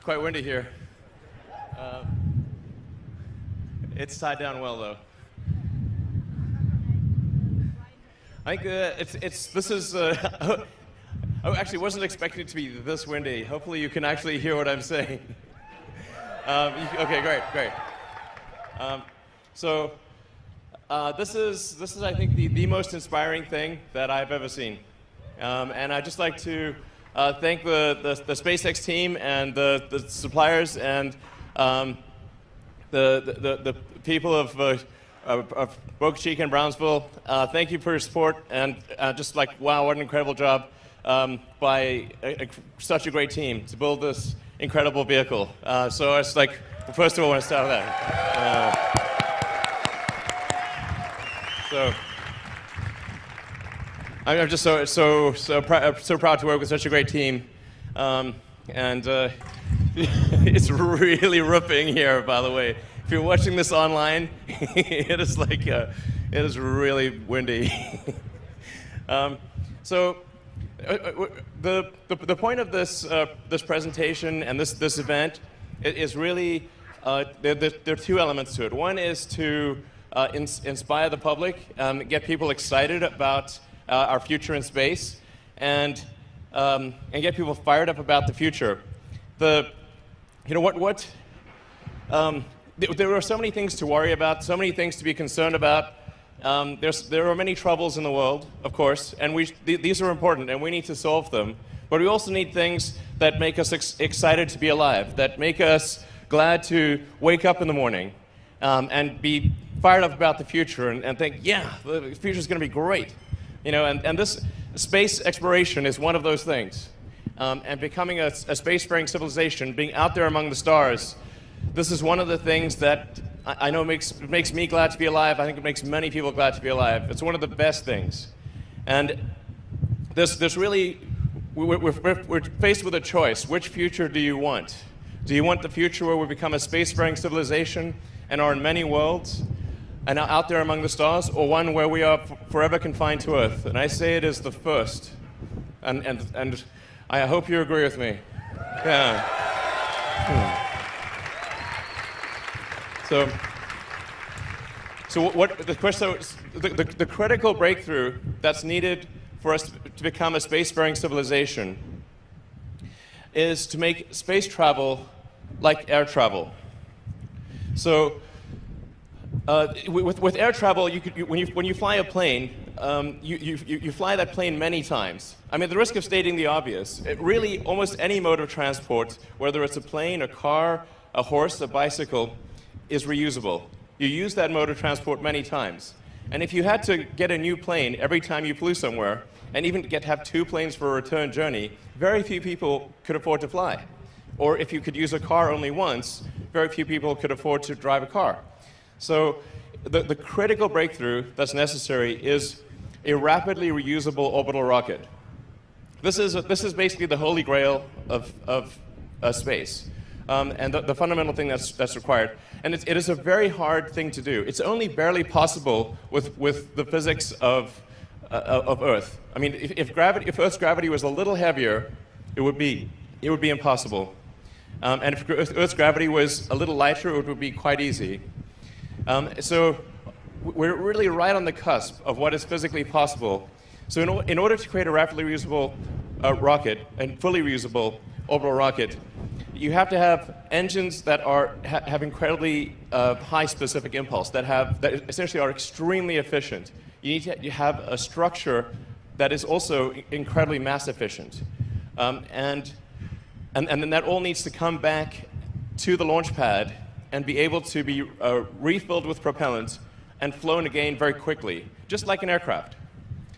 It's quite windy here. It's tied down well, though. I think this is. I actually wasn't expecting it to be this windy. Hopefully, you can actually hear what I'm saying. Okay, great. This is I think the most inspiring thing that I've ever seen, and I'd just like to thank the SpaceX team and the suppliers and the people of Boca Chica and Brownsville. Thank you for your support, and just like, wow, what an incredible job by such a great team to build this incredible vehicle. So it's like, first of all, I want to start with that. So I'm just so proud to work with such a great team, and it's really ripping here, by the way. If you're watching this online, it is really windy. The point of this presentation and this event is really there are two elements to it. One is to inspire the public, get people excited about our future in space, and get people fired up about the future. There are so many things to worry about, so many things to be concerned about. There are many troubles in the world, of course, and these are important, and we need to solve them. But we also need things that make us excited to be alive, that make us glad to wake up in the morning, and be fired up about the future, and think, yeah, the future is going to be great. And this space exploration is one of those things. And becoming a spacefaring civilization, being out there among the stars, this is one of the things that I know makes me glad to be alive. I think it makes many people glad to be alive. It's one of the best things. And there's really, we're faced with a choice. Which future do you want? Do you want the future where we become a spacefaring civilization and are in many worlds and are out there among the stars, or one where we are forever confined to Earth? And I say it is the first. And I hope you agree with me. Yeah. So what the question? The critical breakthrough that's needed for us to become a spacefaring civilization is to make space travel like air travel. So with air travel, when you fly a plane, you fly that plane many times. I mean, the risk of stating the obvious, really almost any mode of transport, whether it's a plane, a car, a horse, a bicycle, is reusable. You use that mode of transport many times. And if you had to get a new plane every time you flew somewhere, and even have two planes for a return journey, very few people could afford to fly. Or if you could use a car only once, very few people could afford to drive a car. So the critical breakthrough that's necessary is a rapidly reusable orbital rocket. This is basically the holy grail of space. And the fundamental thing that's required. And it is a very hard thing to do. It's only barely possible with the physics of Earth. I mean, if Earth's gravity was a little heavier, it would be impossible. And if Earth's gravity was a little lighter, it would be quite easy. So we're really right on the cusp of what is physically possible. So in order to create a rapidly reusable rocket and fully reusable orbital rocket, you have to have engines that have incredibly high specific impulse, that essentially are extremely efficient. You need to have a structure that is also incredibly mass efficient. And then that all needs to come back to the launch pad and be able to be refilled with propellant and flown again very quickly, just like an aircraft.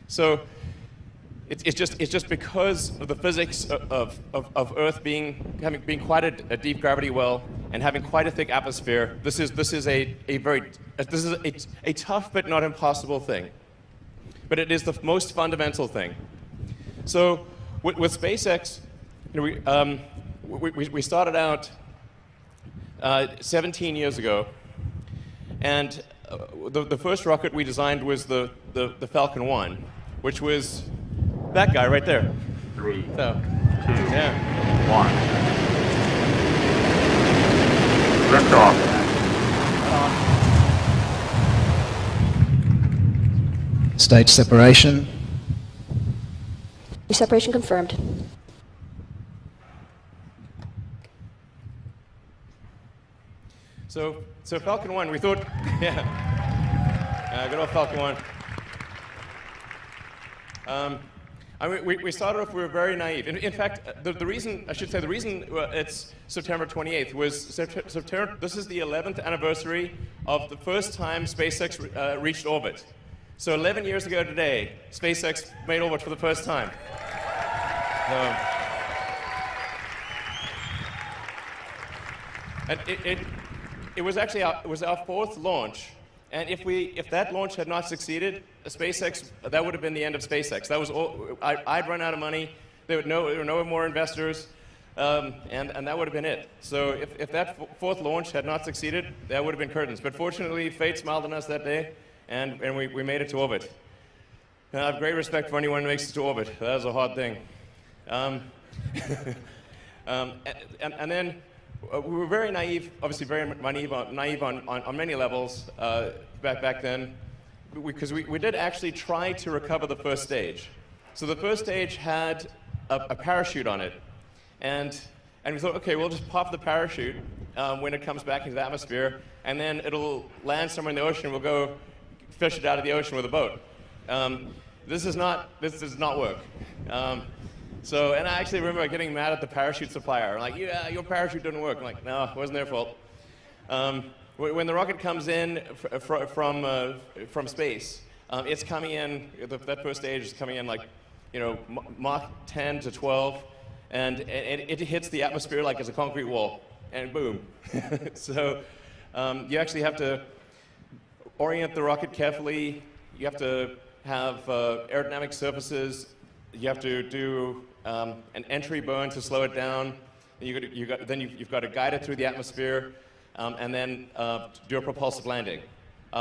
So it's just because of the physics of Earth being quite a deep gravity well and having quite a thick atmosphere. This is a tough but not impossible thing. But it is the most fundamental thing. So with SpaceX, we started out 17 years ago, and the first rocket we designed was the Falcon 1, which was that guy right there. 3, so, 2, yeah. 1. Liftoff. Stage separation. Separation confirmed. So Falcon 1, we thought, good old Falcon 1. I mean, we started off, we were very naive. In fact, the reason, I should say, the reason it's September 28th was September, this is the 11th anniversary of the first time SpaceX reached orbit. So 11 years ago today, SpaceX made orbit for the first time. And it was actually our fourth launch. And if that launch had not succeeded, SpaceX, that would have been the end of SpaceX. That was all, I'd run out of money. There were no more investors, and that would have been it. So if that fourth launch had not succeeded, that would have been curtains. But fortunately, fate smiled on us that day, and we made it to orbit. And I have great respect for anyone who makes it to orbit. That was a hard thing. And then we were very naive, obviously very naive on many levels back then, because we did actually try to recover the first stage. So the first stage had a parachute on it, and we thought, okay, we'll just pop the parachute when it comes back into the atmosphere, and then it'll land somewhere in the ocean. We'll go fish it out of the ocean with a boat. This does not work. So, and I actually remember getting mad at the parachute supplier. I'm like, yeah, your parachute didn't work. I'm like, no, it wasn't their fault. When the rocket comes in from space, it's coming in, that first stage is coming in like, Mach 10 to 12, and it hits the atmosphere like it's a concrete wall, and boom. So you actually have to orient the rocket carefully. You have to have aerodynamic surfaces. You have to do an entry burn to slow it down. Then you've got to guide it through the atmosphere, and then do a propulsive landing.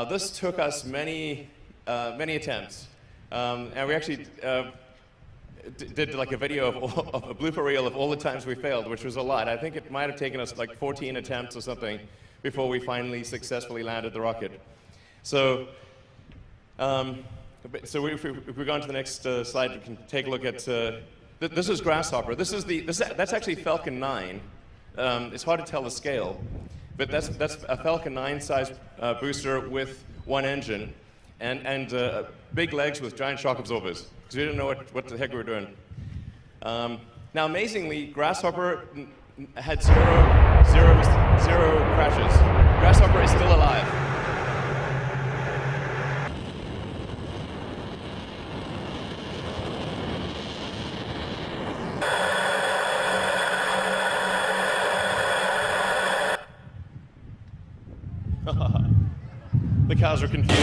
This took us many attempts, and we actually did like a video of a blooper reel of all the times we failed, which was a lot. I think it might have taken us like 14 attempts or something before we finally successfully landed the rocket. So. So if we go on to the next slide, we can take a look at, this is Grasshopper. That's actually Falcon 9. It's hard to tell the scale, but that's a Falcon 9 size booster with one engine and big legs with giant shock absorbers, because we didn't know what the heck we were doing. Now amazingly, Grasshopper had zero crashes. Grasshopper is still alive. The cows are confused.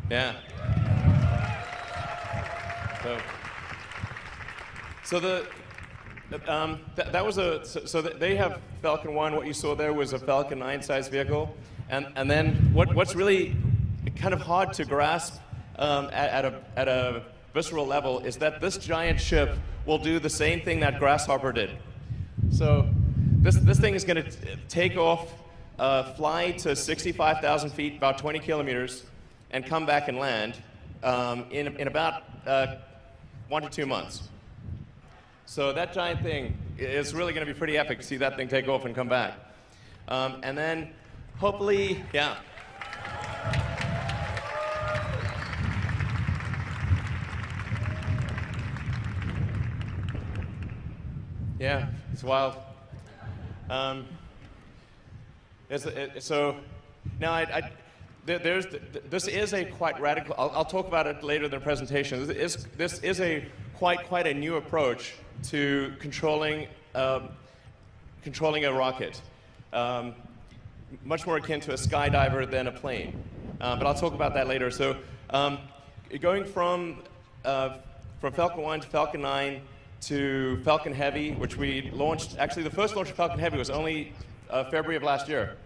Yeah. So they have Falcon 1. What you saw there was a Falcon 9 size vehicle, and then what's really kind of hard to grasp at a visceral level is that this giant ship will do the same thing that Grasshopper did. So this thing is going to take off, fly to 65,000 feet, about 20 kilometers, and come back and land in about 1 to 2 months. So that giant thing is really going to be pretty epic to see that thing take off and come back. And then hopefully, yeah. Yeah, it's wild. So now this is a quite radical. I'll talk about it later in the presentation. This is a quite a new approach to controlling a rocket, much more akin to a skydiver than a plane. But I'll talk about that later. So going from from Falcon 1 to Falcon 9 to Falcon Heavy, which we launched. Actually, the first launch of Falcon Heavy was only February of last year.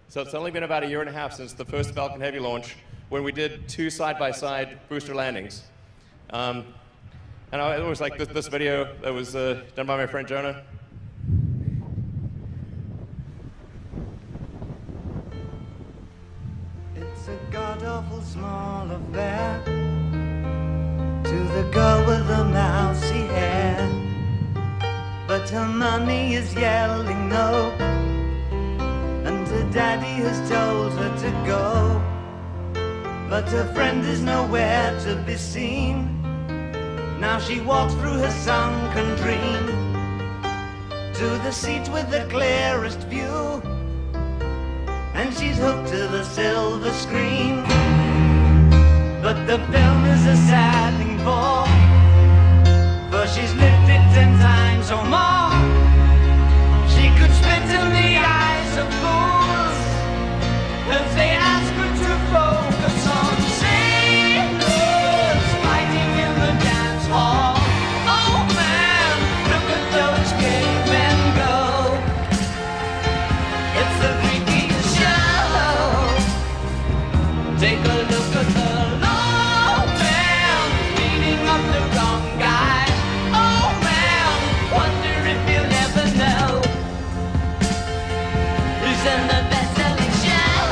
So it's only been about a year and a half since the first Falcon Heavy launch, when we did 2 side-by-side booster landings. And it was like this video that was done by my friend Jonah. It's a god-awful small affair to the girl with the mousy hair, but her mommy is yelling no, and her daddy has told her to go, but her friend is nowhere to be seen. Now she walks through her sunken dream to the seat with the clearest view, and she's hooked to the silver screen. But the film is a sad thing for she's lived it 10 times or more. She could spit in the eyes of fools if they ask her to focus on sailors fighting in the dance hall. Oh man, look at those cavemen go. It's the freakiest show. Take a look at the low man beating up the wrong guy. Oh man, wonder if you'll ever know who's in the best-selling show.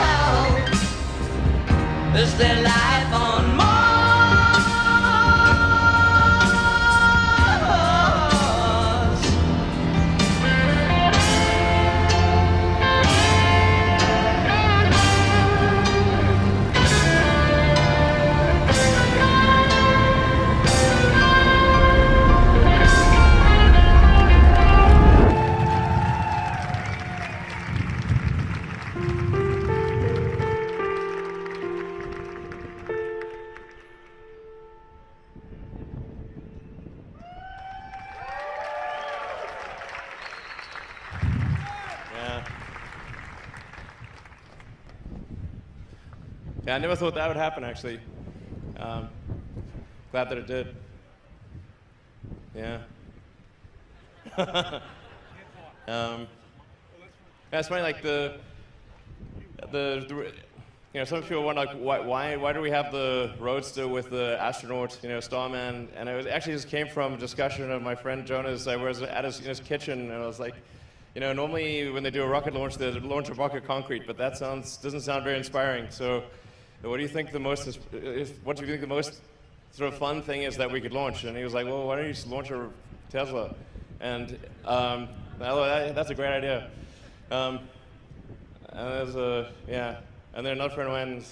Is there life on Mars? Yeah, I never thought that would happen, actually. Glad that it did. Yeah. Yeah, it's funny, like the you know, some people wonder, like, why do we have the Roadster with the astronaut, you know, Starman? And it was actually just came from a discussion of my friend Jonas. I was at his kitchen, and I was like, you know, normally when they do a rocket launch, they launch a rocket concrete, but that doesn't sound very inspiring. So, what do you think the most sort of fun thing is that we could launch? And he was like, well, why don't you just launch a Tesla? And that's a great idea. And then another friend of mine,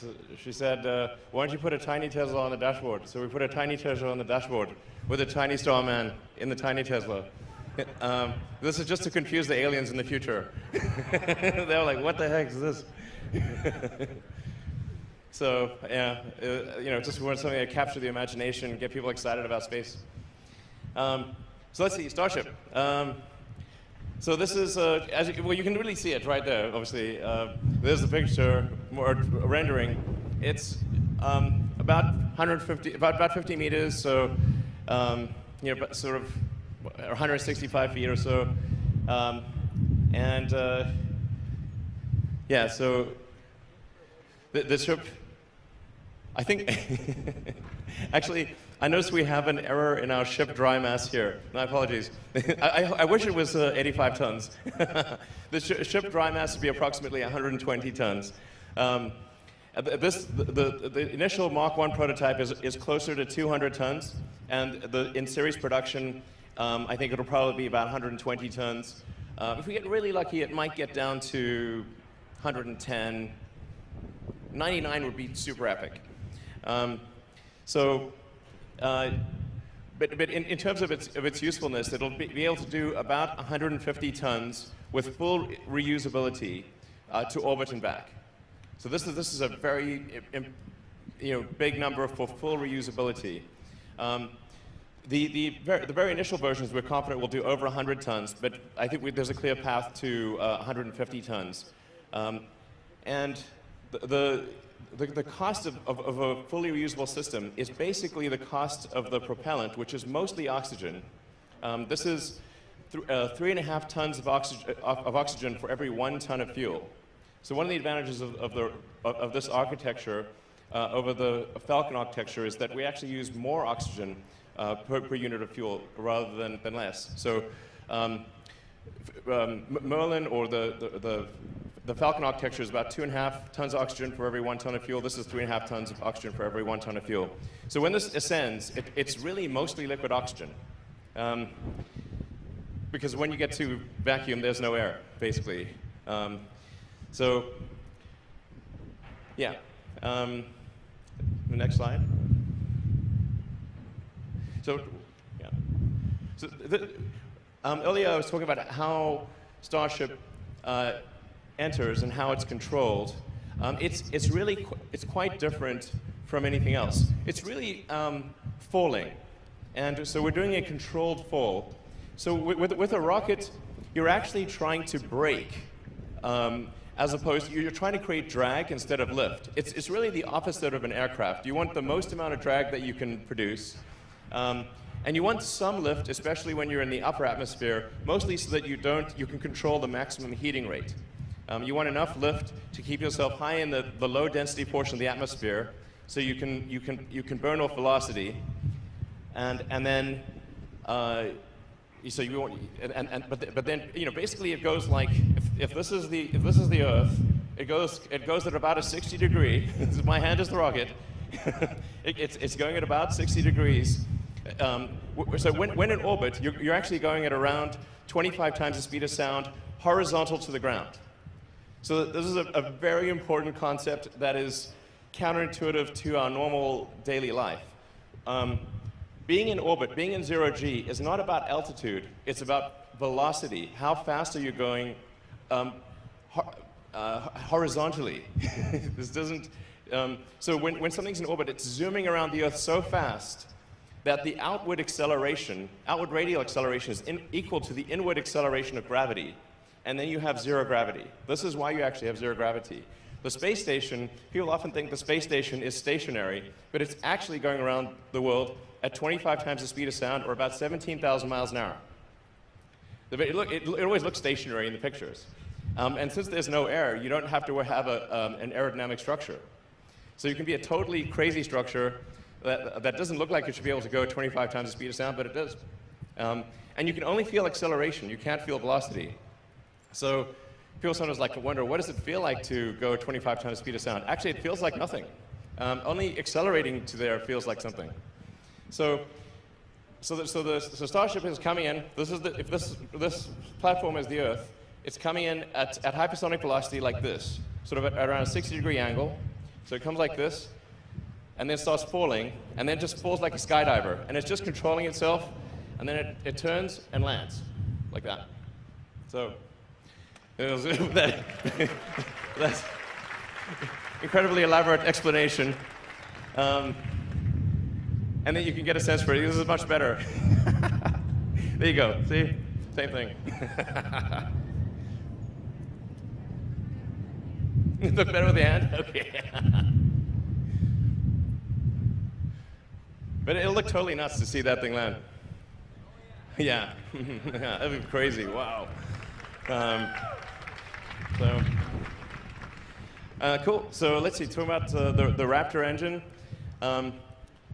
she said, why don't you put a tiny Tesla on the dashboard? So we put a tiny Tesla on the dashboard with a tiny Starman in the tiny Tesla. This is just to confuse the aliens in the future. They were like, what the heck is this? So, yeah, you know, just want something to capture the imagination, get people excited about space. So let's see, Starship. So this is, well, you can really see it right there, obviously. There's the picture, more rendering. It's about 50 meters, so, you know, sort of 165 feet or so. Yeah, so the ship, I think, actually, I noticed we have an error in our ship dry mass here. My apologies. I wish it was 85 tons. The ship dry mass would be approximately 120 tons. The initial Mark 1 prototype is closer to 200 tons, and in series production, I think it'll probably be about 120 tons. If we get really lucky, it might get down to 110. 99 would be super epic. But in terms of its usefulness, it'll be able to do about 150 tons with full reusability to orbit and back. So this is a very big number for full reusability. The very initial versions we're confident will do over 100 tons, but I think there's a clear path to 150 tons. And the cost of a fully reusable system is basically the cost of the propellant, which is mostly oxygen. This is 3.5 tons of oxygen for every 1 ton of fuel. So one of the advantages of this architecture over the Falcon architecture is that we actually use more oxygen per unit of fuel rather than less. So Merlin, or the Falcon architecture, is about 2.5 tons of oxygen for every 1 ton of fuel. This is 3.5 tons of oxygen for every 1 ton of fuel. So when this ascends, it's really mostly liquid oxygen. Because when you get to vacuum, there's no air, basically. So, yeah. The next slide. So, yeah. So earlier I was talking about how Starship enters and how it's controlled. It's quite different from anything else. It's really falling, and so we're doing a controlled fall. So with a rocket, you're actually trying to brake, as opposed to, you're trying to create drag instead of lift. It's really the opposite of an aircraft. You want the most amount of drag that you can produce. And you want some lift, especially when you're in the upper atmosphere, mostly so that you can control the maximum heating rate. You want enough lift to keep yourself high in the low density portion of the atmosphere, so you can burn off velocity, and then so you want, but then basically it goes like, if this is the Earth, it goes at about a 60 degree. My hand is the rocket. It's going at about 60 degrees. So when in orbit, you're actually going at around 25 times the speed of sound, horizontal to the ground. So this is a very important concept that is counterintuitive to our normal daily life. Being in orbit, being in 0G, is not about altitude, it's about velocity. How fast are you going horizontally? This doesn't, so when something's in orbit, it's zooming around the Earth so fast that the outward radial acceleration is equal to the inward acceleration of gravity, and then you have zero gravity. This is why you actually have zero gravity. The space station, people often think the space station is stationary, but it's actually going around the world at 25 times the speed of sound, or about 17,000 miles an hour. It always looks stationary in the pictures. And since there's no air, you don't have to have an aerodynamic structure. So you can be a totally crazy structure that doesn't look like it should be able to go 25 times the speed of sound, but it does. And you can only feel acceleration. You can't feel velocity. So people sometimes like to wonder, what does it feel like to go 25 times the speed of sound? Actually, it feels like nothing. Only accelerating to there feels like something. So Starship is coming in. If this platform is the Earth, it's coming in at hypersonic velocity like this, sort of at around a 60-degree angle. So it comes like this, and then starts falling, and then just falls like a skydiver, and it's just controlling itself, and then it turns and lands like that. So that's incredibly elaborate explanation. And then you can get a sense for it. This is much better. There you go. See? Same thing. Look better with the hand? Okay. But it'll look totally nuts to see that thing land. Yeah. That'd be crazy. Wow. Cool. So let's see. Talking about the Raptor engine.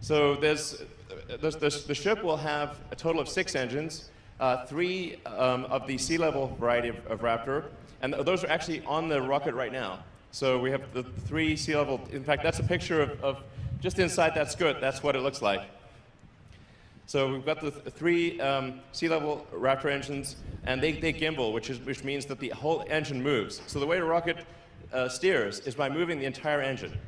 So the ship will have a total of 6 engines, 3 of the sea level variety of Raptor, and those are actually on the rocket right now. So we have the 3 sea level. In fact, that's a picture of just inside that skirt. That's what it looks like. So we've got the 3 sea level Raptor engines, and they gimbal, which means that the whole engine moves. So the way a rocket steers is by moving the entire engine.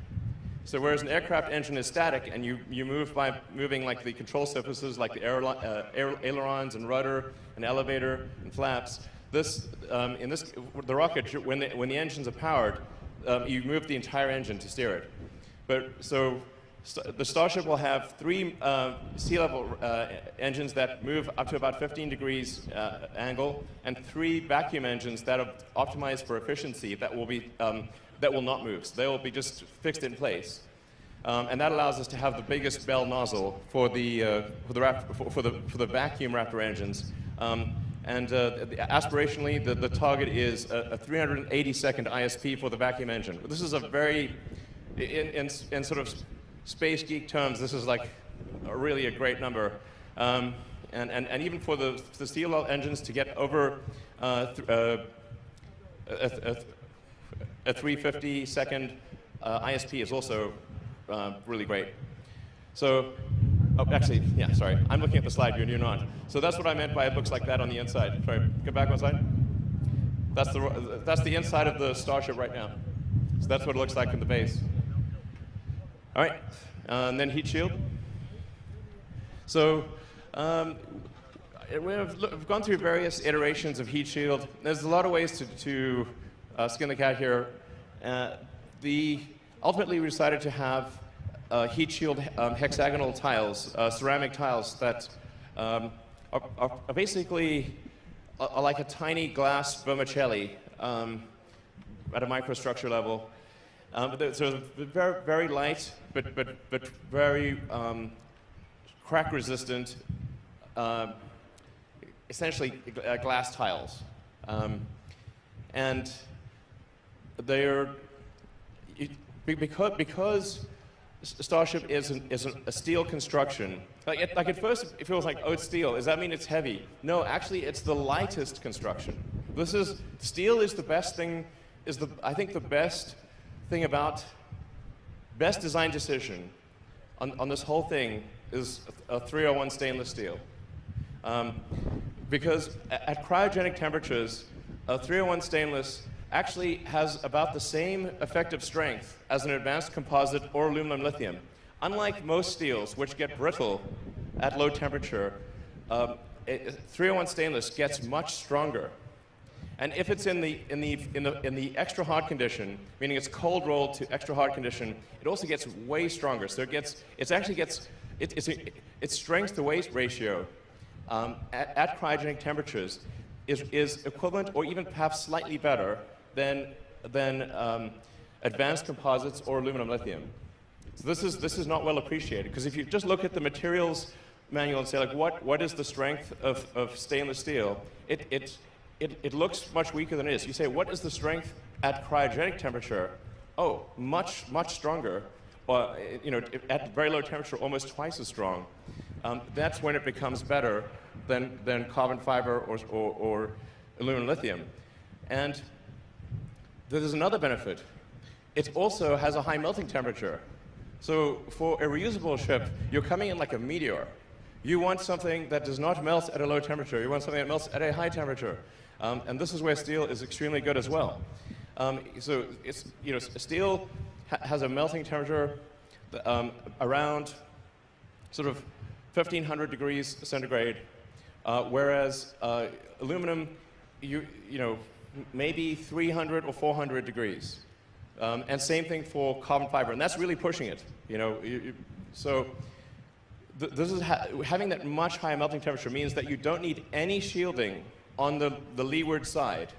So whereas an aircraft engine is static, and you move by moving like the control surfaces, like the ailerons and rudder and elevator and flaps, the rocket, when the engines are powered, you move the entire engine to steer it. But so the Starship will have 3 sea level engines that move up to about 15 degrees angle, and 3 vacuum engines that are optimized for efficiency that will be that will not move. So they will be just fixed in place. And that allows us to have the biggest bell nozzle for the vacuum Raptor engines. Aspirationally, the target is a 380-second ISP for the vacuum engine. This is a very, in sort of space geek terms, this is like really a great number. And even for the steel engines to get over a 350-second ISP is also really great. So, oh, actually, yeah, sorry. I'm looking at the slide view and you're not. So that's what I meant by it looks like that on the inside. Sorry, go back one slide. That's the inside of the Starship right now. So that's what it looks like in the base. All right, and then heat shield. So we've gone through various iterations of heat shield. There's a lot of ways to skin the cat here. Ultimately, we decided to have heat shield hexagonal tiles, ceramic tiles that are basically like a tiny glass vermicelli at a microstructure level. So very, very light, but very crack resistant, essentially glass tiles. And they're, because Starship is a steel construction, like at first it feels like, oh, it's steel. Does that mean it's heavy? No, actually it's the lightest construction. Steel is the best thing, I think the best thing about, best design decision on this whole thing is a 301 stainless steel. Because at cryogenic temperatures, a 301 stainless actually has about the same effective strength as an advanced composite or aluminum lithium. Unlike most steels, which get brittle at low temperature, 301 stainless gets much stronger. And if it's in the extra hot condition, meaning it's cold rolled to extra hot condition, it also gets way stronger. So its strength to weight ratio at cryogenic temperatures is equivalent or even perhaps slightly better than advanced composites or aluminum lithium. So this is not well appreciated, because if you just look at the materials manual and say, like, what is the strength of stainless steel, it looks much weaker than it is. You say, what is the strength at cryogenic temperature? Oh, much stronger, or at very low temperature, almost twice as strong. That's when it becomes better than carbon fiber or aluminum lithium. And there's another benefit. It also has a high melting temperature. So for a reusable ship, you're coming in like a meteor. You want something that does not melt at a low temperature. You want something that melts at a high temperature. And this is where steel is extremely good as well. So it's, steel has a melting temperature around sort of 1,500 degrees centigrade, whereas aluminum, maybe 300 or 400 degrees. And same thing for carbon fiber, and that's really pushing it. So this is having that much higher melting temperature means that you don't need any shielding on the leeward side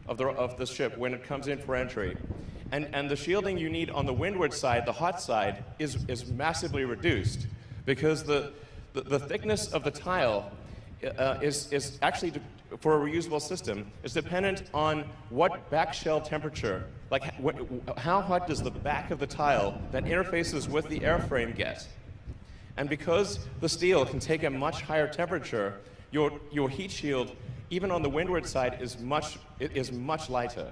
of the ship when it comes in for entry. And the shielding you need on the windward side, the hot side, is massively reduced, because the thickness of the tile is actually, for a reusable system, is dependent on what back shell temperature, like how hot does the back of the tile that interfaces with the airframe get. And because the steel can take a much higher temperature, your heat shield, even on the windward side, is much lighter.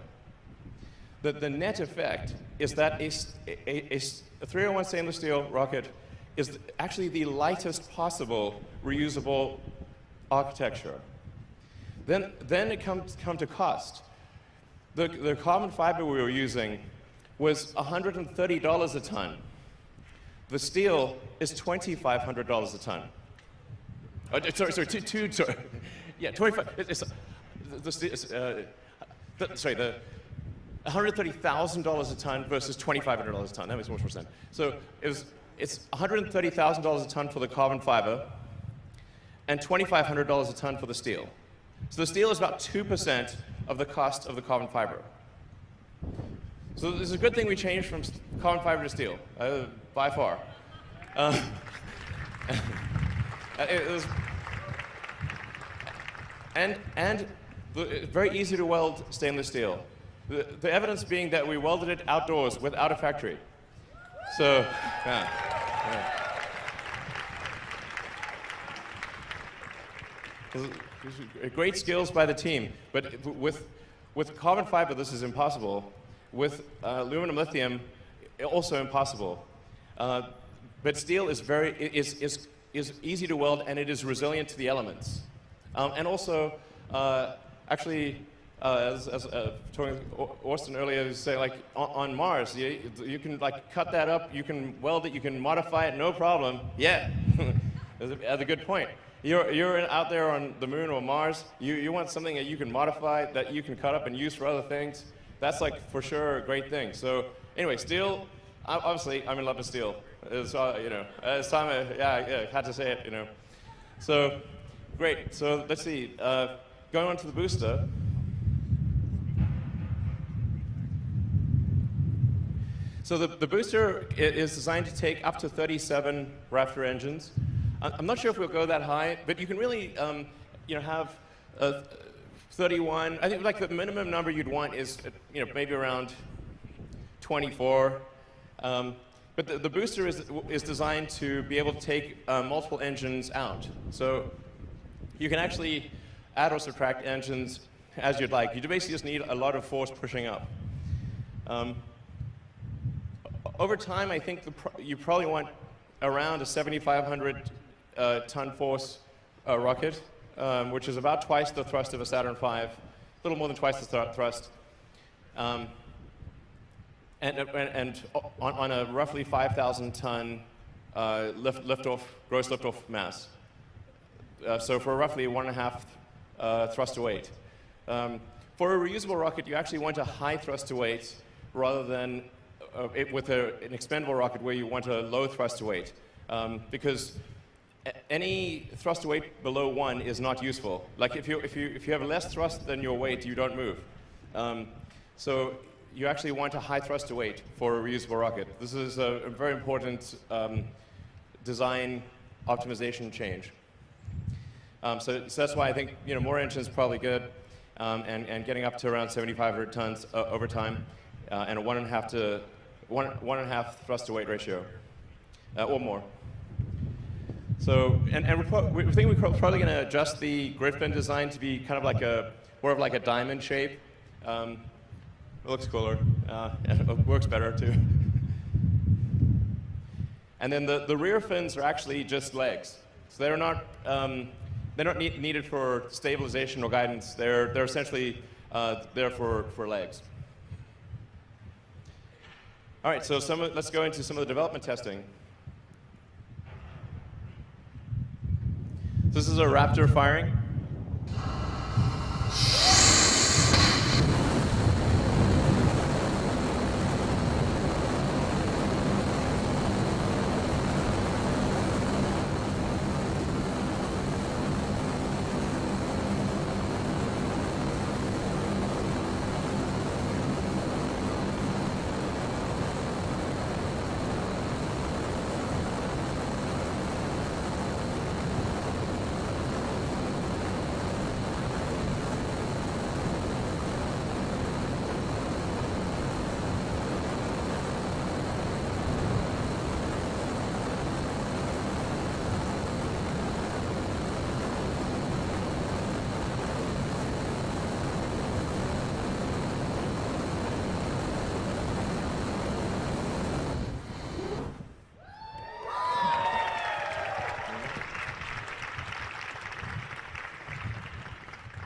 The net effect is that a 301 stainless steel rocket is actually the lightest possible reusable architecture. Then it comes to cost. The carbon fiber we were using was $130 a ton. The steel is $2,500 a ton. Sorry. Yeah, 25. Sorry, the $130,000 a ton versus $2,500 a ton. That makes much more sense. So it's $130,000 a ton for the carbon fiber, and $2,500 a ton for the steel. So the steel is about 2% of the cost of the carbon fiber. So it's a good thing we changed from carbon fiber to steel, by far. It was, and it's very easy to weld stainless steel. The evidence being that we welded it outdoors without a factory. So, yeah. Great skills by the team, but with carbon fiber this is impossible. With aluminum lithium, also impossible. But steel is is easy to weld, and it is resilient to the elements. And also, actually, as talking to Austin earlier, he was saying, like on Mars, you can like cut that up, you can weld it, you can modify it, no problem. Yeah, that's a good point. You're out there on the moon or Mars. You want something that you can modify, that you can cut up and use for other things. That's like for sure a great thing. So anyway, steel. Obviously, I'm in love with steel. It's time I had to say it. So great. So let's see. Going on to the booster. So the booster is designed to take up to 37 Raptor engines. I'm not sure if we'll go that high, but you can really, have 31. I think like the minimum number you'd want is, maybe around 24. But the booster is designed to be able to take multiple engines out. So you can actually add or subtract engines as you'd like. You basically just need a lot of force pushing up. Over time, I think you probably want around a 7,500 ton force rocket, which is about twice the thrust of a Saturn V, a little more than twice the thrust, and on a roughly 5,000 ton gross liftoff mass. So for roughly 1.5 thrust to weight. For a reusable rocket, you actually want a high thrust to weight rather than with an expendable rocket where you want a low thrust to weight, because any thrust to weight below 1 is not useful. Like if you have less thrust than your weight, you don't move. So you actually want a high thrust to weight for a reusable rocket. This is a very important design optimization change. So that's why I think more engines is probably good, and getting up to around 7,500 tons over time, and a 1.5 thrust to weight ratio, or more. So, and we think we're probably going to adjust the grid fin design to be kind of like more of like a diamond shape. It looks cooler. It works better too. And then the rear fins are actually just legs. So they're not needed for stabilization or guidance. They're essentially there for legs. All right, so let's go into some of the development testing. This is a Raptor firing.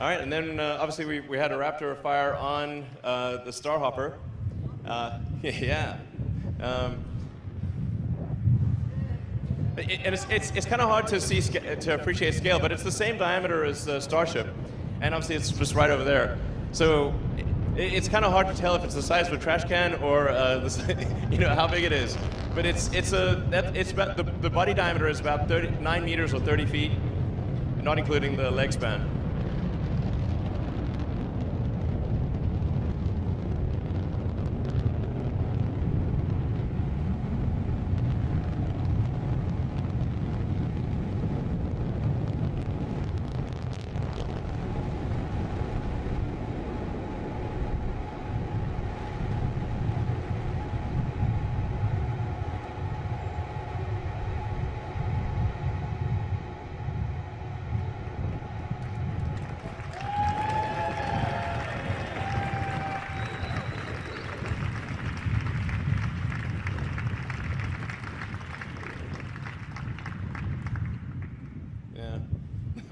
All right, and then obviously we had a Raptor fire on the Starhopper. Yeah. And it's kind of hard to appreciate scale, but it's the same diameter as Starship, and obviously it's just right over there. So it's kind of hard to tell if it's the size of a trash can or how big it is. But about the body diameter is about 9 meters or 30 feet, not including the leg span.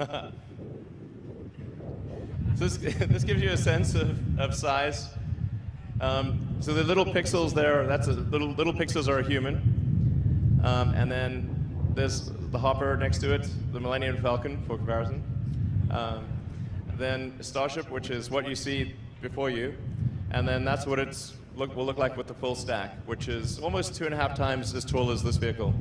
So this gives you a sense of size. So the little pixels there, little pixels are a human. And then there's the Hopper next to it, the Millennium Falcon for comparison. Then Starship, which is what you see before you. And then that's what will look like with the full stack, which is almost 2.5 times as tall as this vehicle.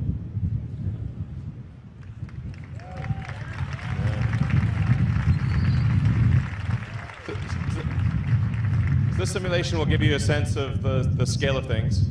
This simulation will give you a sense of the scale of things.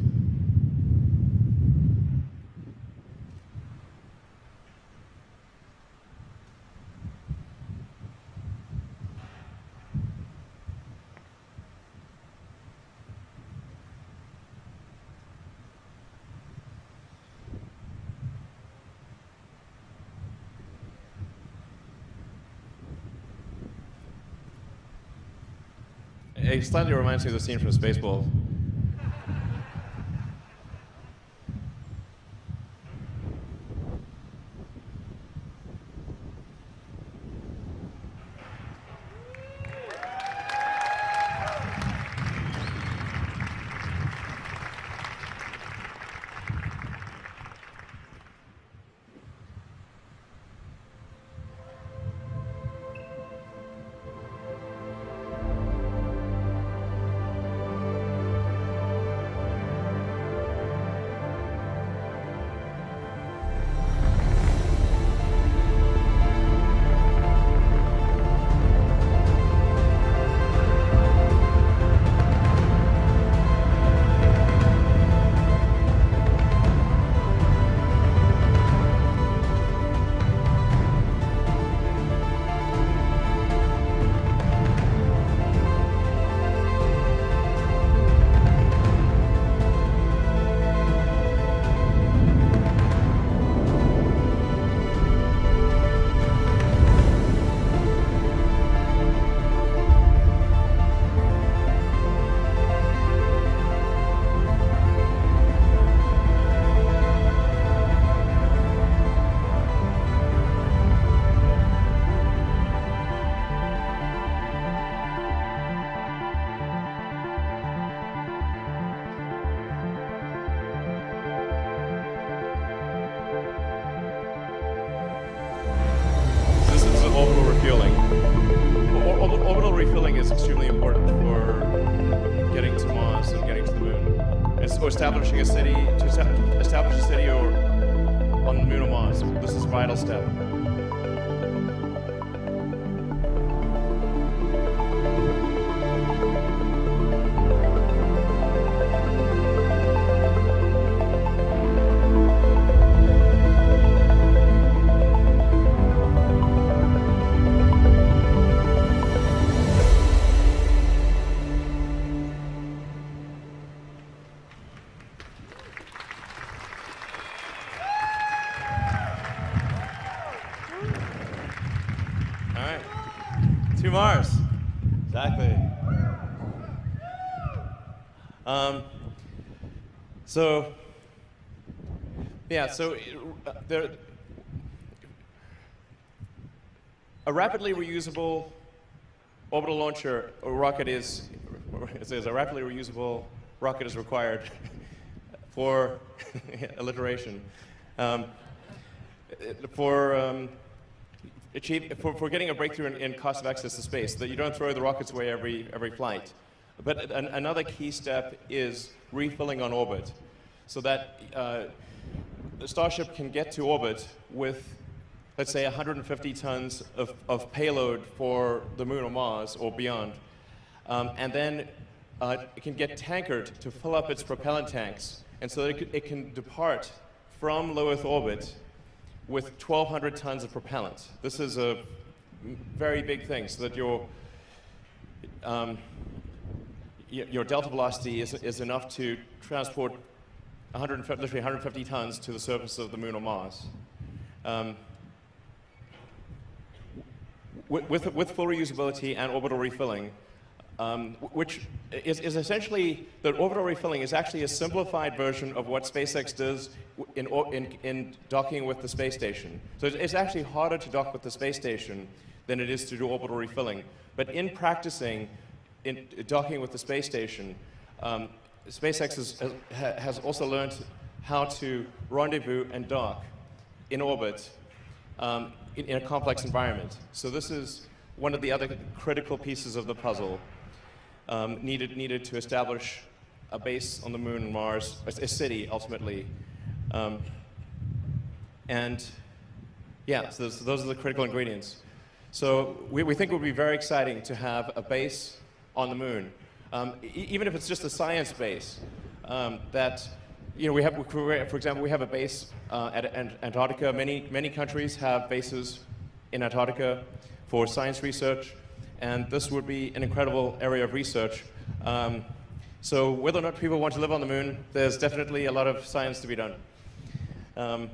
It slightly reminds me of the scene from Spaceballs. Orbital refueling. Orbital refueling is extremely important for getting to Mars and getting to the Moon. Or establishing a city, establish a city or on the Moon or Mars. This is a vital step. All right, to Mars, exactly. So there, a rapidly reusable orbital launcher or rocket is, it says a rapidly reusable rocket is required for alliteration. For getting a breakthrough in cost of access to space, that you don't throw the rockets away every flight. But another key step is refilling on orbit, so that the Starship can get to orbit with, let's say, 150 tons of payload for the Moon or Mars or beyond, and then it can get tankered to fill up its propellant tanks, and so that it can depart from low Earth orbit with 1,200 tons of propellant. This is a very big thing, so that your delta velocity is enough to transport literally 150 tons to the surface of the Moon or Mars. With full reusability and orbital refilling, which is essentially, the orbital refilling is actually a simplified version of what SpaceX does in docking with the space station. So it's actually harder to dock with the space station than it is to do orbital refilling. But in practicing in docking with the space station, SpaceX has also learned how to rendezvous and dock in orbit in a complex environment. So this is one of the other critical pieces of the puzzle needed to establish a base on the moon and Mars, a city ultimately. And yeah, so those are the critical ingredients. So we think it would be very exciting to have a base on the moon, even if it's just a science base. That, you know, we have, for example, we have a base at Antarctica. Many countries have bases in Antarctica for science research, and this would be an incredible area of research. So whether or not people want to live on the moon, there's definitely a lot of science to be done. I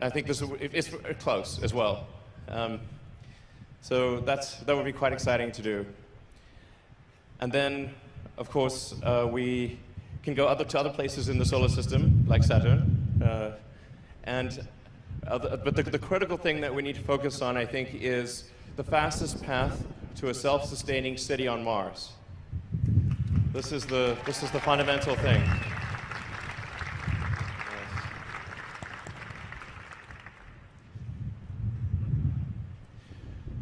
think it's close as well. So that would be quite exciting to do. And then, of course, we can go to other places in the solar system, like Saturn. But the critical thing that we need to focus on, I think, is the fastest path to a self-sustaining city on Mars. This is the fundamental thing.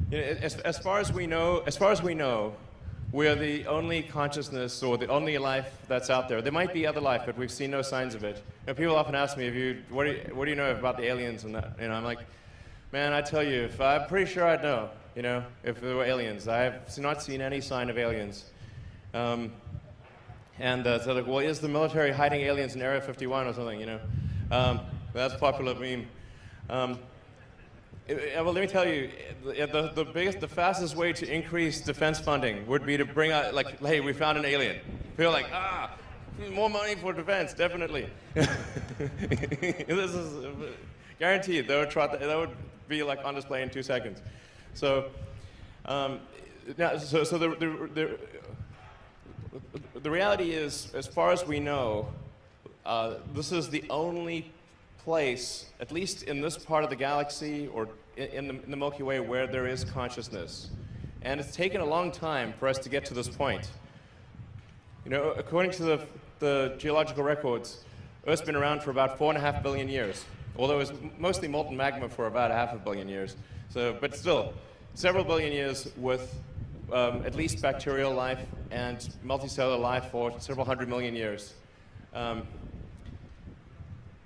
You know, as far as we know, we are the only consciousness or the only life that's out there. There might be other life, but we've seen no signs of it. You know, people often ask me, what do you know about the aliens and that? You know, I'm like, man, I tell you, I'm pretty sure I'd know. You know, if there were aliens, I have not seen any sign of aliens. So they're like, well, is the military hiding aliens in Area 51 or something? You know, that's a popular meme. Well, let me tell you, the fastest way to increase defense funding would be to bring out, like, hey, we found an alien. People are like, more money for defense, definitely. This is guaranteed. That would be like on display in 2 seconds. So, the reality is, as far as we know, this is the only place, at least in this part of the galaxy or in the Milky Way, where there is consciousness. And it's taken a long time for us to get to this point. You know, according to the geological records, Earth's been around for about 4.5 billion years, although it was mostly molten magma for about 500 million years. So, but still, several billion years with at least bacterial life and multicellular life for several 100 million years.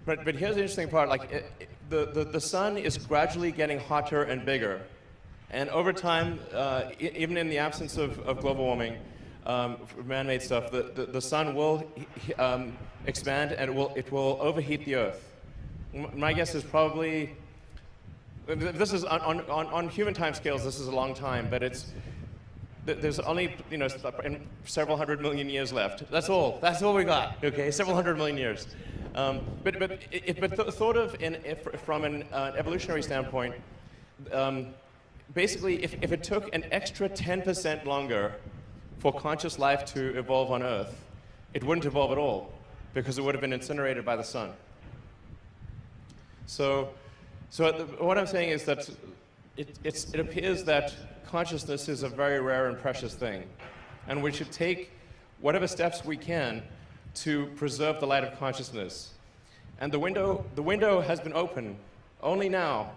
But here's the interesting part, like the sun is gradually getting hotter and bigger. And over time, even in the absence of global warming, man-made stuff, the sun will expand and it will overheat the Earth. My guess is probably, this is on human time scales, this is a long time, but there's only, you know, several 100 million years left. That's all we got, okay, several 100 million years. But thought of from an evolutionary standpoint, basically, if it took an extra 10% longer for conscious life to evolve on Earth, it wouldn't evolve at all, because it would have been incinerated by the sun. So what I'm saying is that it appears that consciousness is a very rare and precious thing, and we should take whatever steps we can to preserve the light of consciousness. And the window has been open. Only now,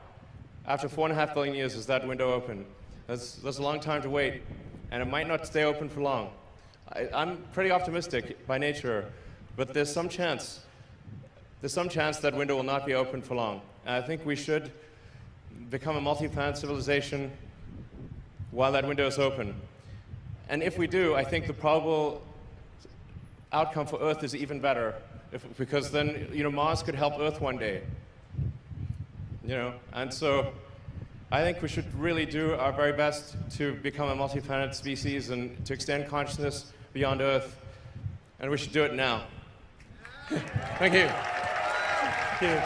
after 4.5 billion years, is that window open. That's a long time to wait, and it might not stay open for long. I'm pretty optimistic by nature, but there's some chance that window will not be open for long. And I think we should become a multi-planet civilization while that window is open. And if we do, I think the probable outcome for Earth is even better, because then, you know, Mars could help Earth one day. You know, and so I think we should really do our very best to become a multi-planet species and to extend consciousness beyond Earth, and we should do it now. Thank you. Thank you.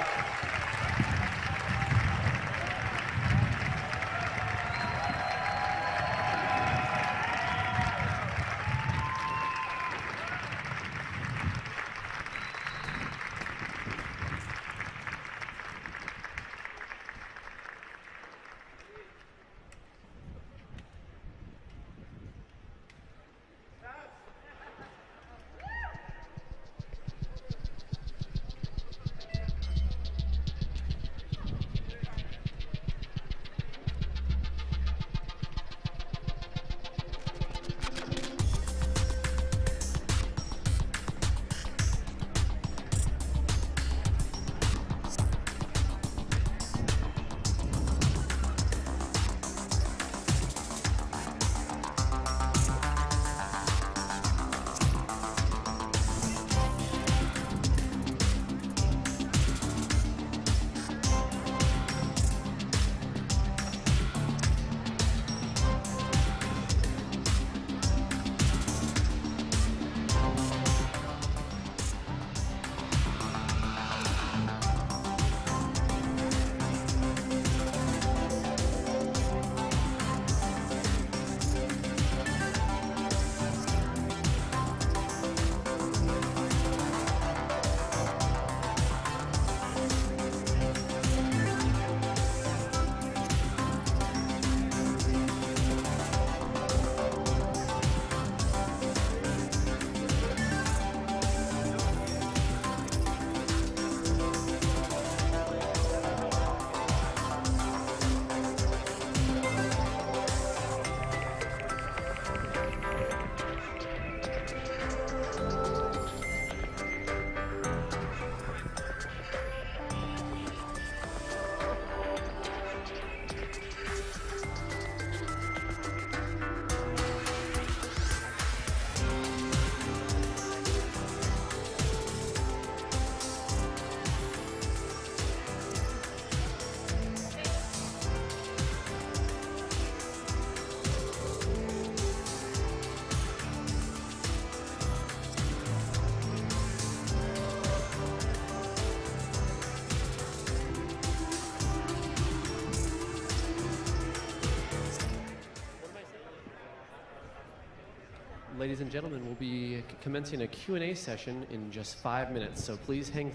ladies and gentlemen, we'll be commencing a Q&A session in just 5 minutes, so please hang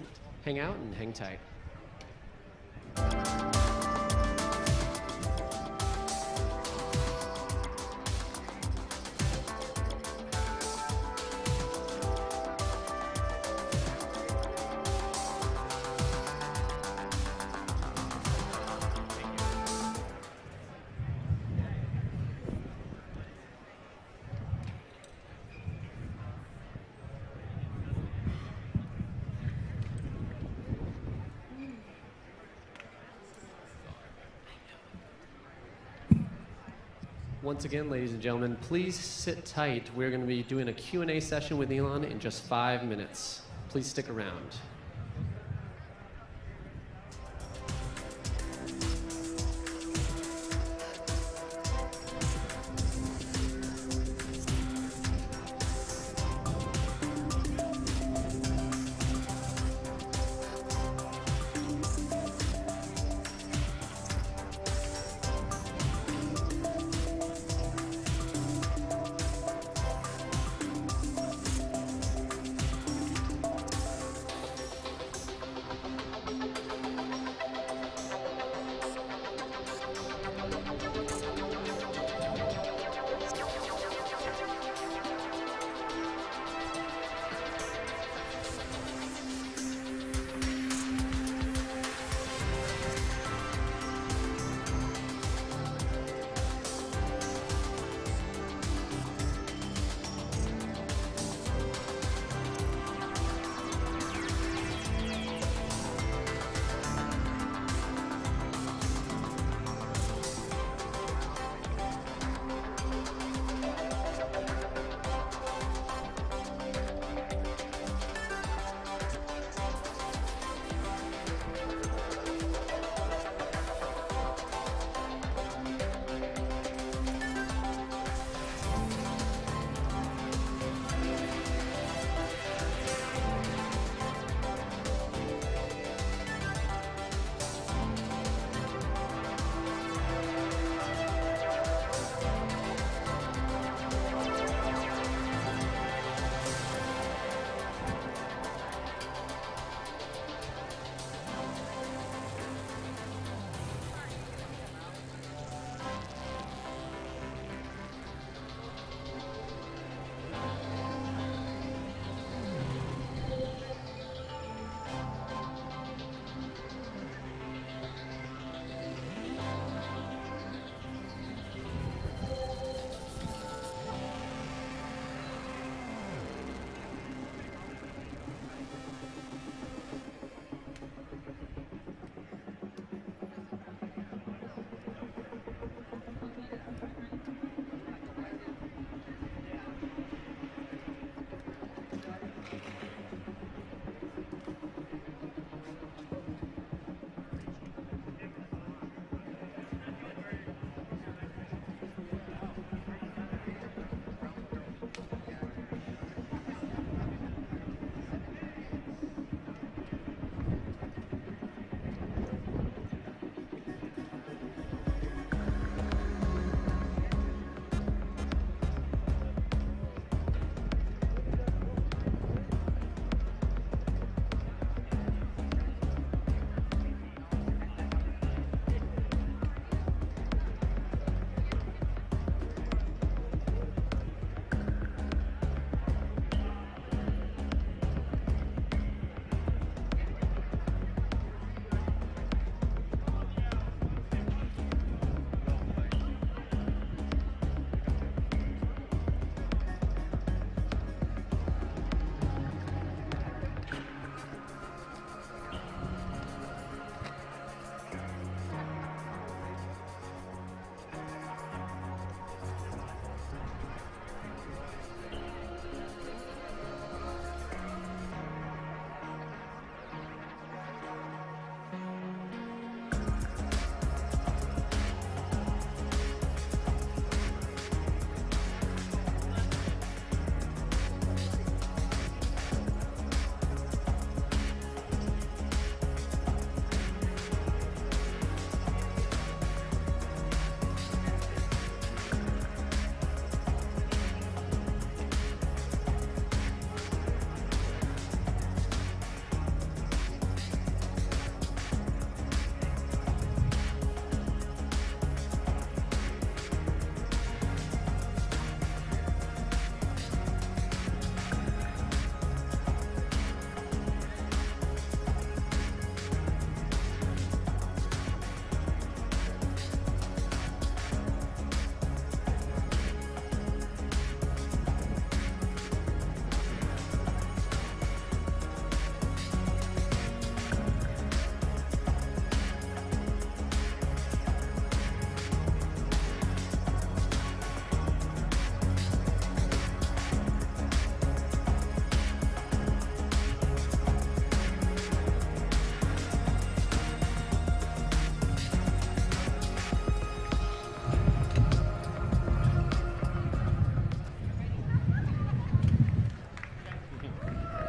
out and hang tight. Once again, ladies and gentlemen, please sit tight. We're going to be doing a Q&A session with Elon in just 5 minutes. Please stick around.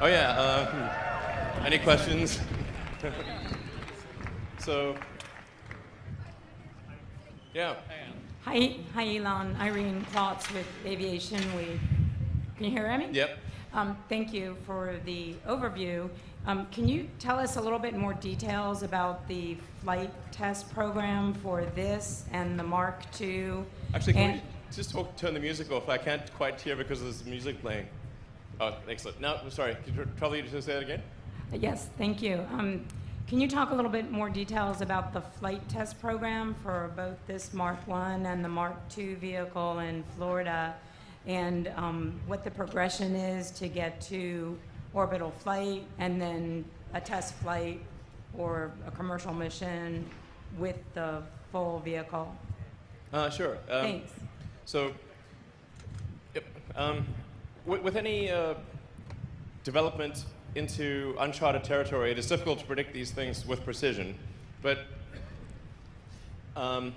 Oh yeah. Any questions? So, yeah. Hi, Elon. Irene Klotz with Aviation Week. Can you hear me? Yep. Thank you for the overview. Can you tell us a little bit more details about the flight test program for this and the Mark II? Actually, can we just turn the music off? I can't quite hear because there's music playing. Oh, excellent. No, I'm sorry. Could you probably just say that again? Yes, thank you. Can you talk a little bit more details about the flight test program for both this Mark I and the Mark II vehicle in Florida, and what the progression is to get to orbital flight and then a test flight or a commercial mission with the full vehicle? Sure. Thanks. So, yep, with any development into uncharted territory, it is difficult to predict these things with precision. But I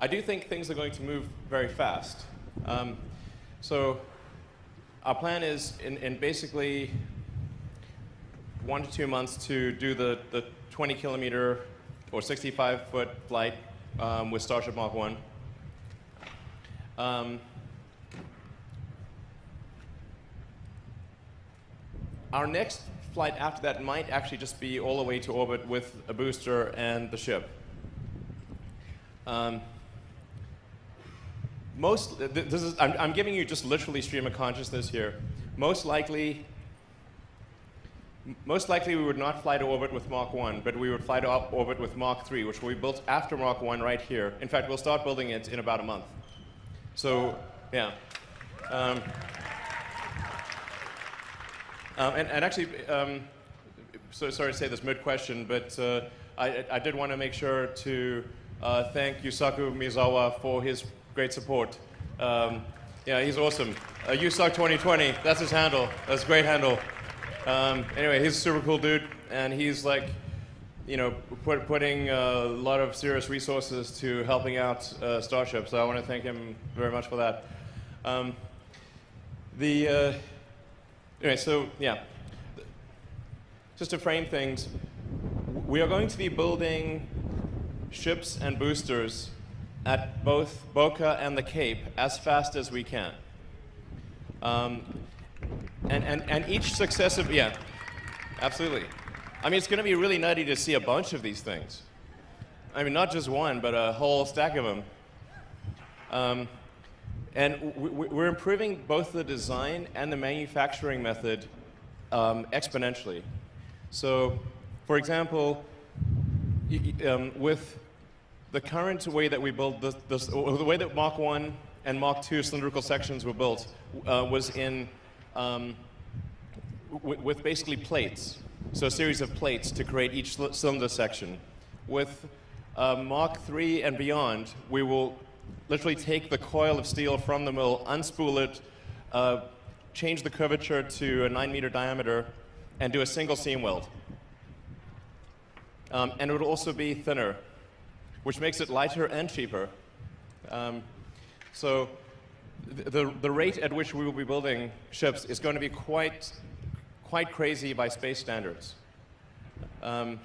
do think things are going to move very fast. So our plan is in basically 1 to 2 months to do the 20-kilometer or 65-foot flight with Starship Mark I. Our next flight after that might actually just be all the way to orbit with a booster and the ship. I'm giving you just literally stream of consciousness here. Most likely we would not fly to orbit with Mark I, but we would fly to orbit with Mark III, which will be built after Mark I right here. In fact, we'll start building it in about a month. So, yeah. And actually, so sorry to say this mid-question, but I did want to make sure to thank Yusaku Miyazawa for his great support. Yeah, he's awesome. Yusak 2020, that's his handle. That's a great handle. Anyway, he's a super cool dude, and he's like, you know, putting a lot of serious resources to helping out Starship, so I want to thank him very much for that. Anyway, so yeah, just to frame things, we are going to be building ships and boosters at both Boca and the Cape as fast as we can. And each successive, yeah, absolutely. I mean, it's going to be really nutty to see a bunch of these things. I mean, not just one, but a whole stack of them. And we're improving both the design and the manufacturing method exponentially. So, for example, with the current way that we build or the way that Mark I and Mark II cylindrical sections were built was in with basically plates. So a series of plates to create each cylinder section. With Mark III and beyond, we will literally take the coil of steel from the mill, unspool it, change the curvature to a 9-meter diameter, and do a single seam weld. And it would also be thinner, which makes it lighter and cheaper. So the rate at which we will be building ships is going to be quite crazy by space standards. I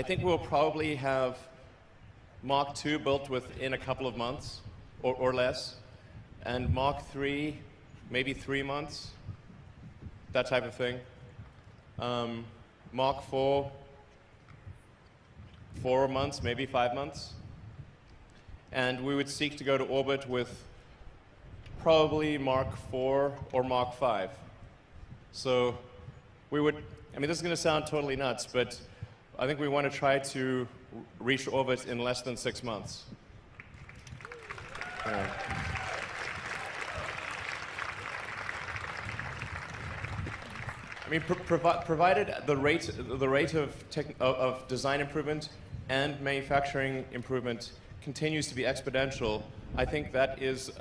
think we'll probably have Mark II built within a couple of months or less, and Mark III maybe 3 months, that type of thing. Mark IV, 4 months, maybe 5 months. And we would seek to go to orbit with probably Mark IV or Mark V. So we would, I mean, this is going to sound totally nuts, but I think we want to try to reach orbit in less than 6 months. I mean, provided the rate of design improvement and manufacturing improvement continues to be exponential, I think that is,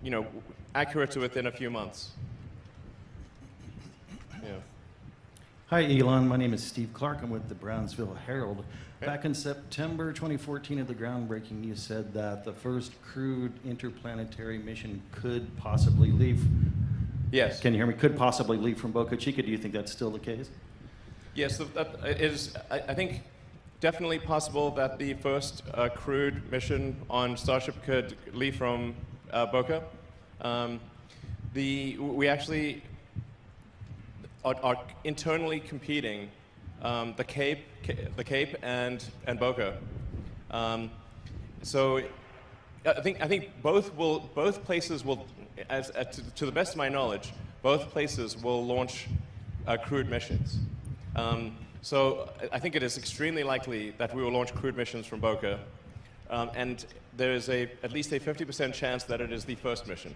you know, accurate to within a few months. Yeah. Hi, Elon. My name is Steve Clark. I'm with the Brownsville Herald. Back in September 2014 at the groundbreaking, you said that the first crewed interplanetary mission could possibly leave Yes. Can you hear me? Could possibly leave from Boca Chica. Do you think that's still the case? Yes, that is, I think, definitely possible that the first crewed mission on Starship could leave from Boca. We actually are internally competing the Cape and Boca. So I think both places will, to the best of my knowledge, both places will launch crewed missions. So I think it is extremely likely that we will launch crewed missions from Boca, and there is at least a 50% chance that it is the first mission.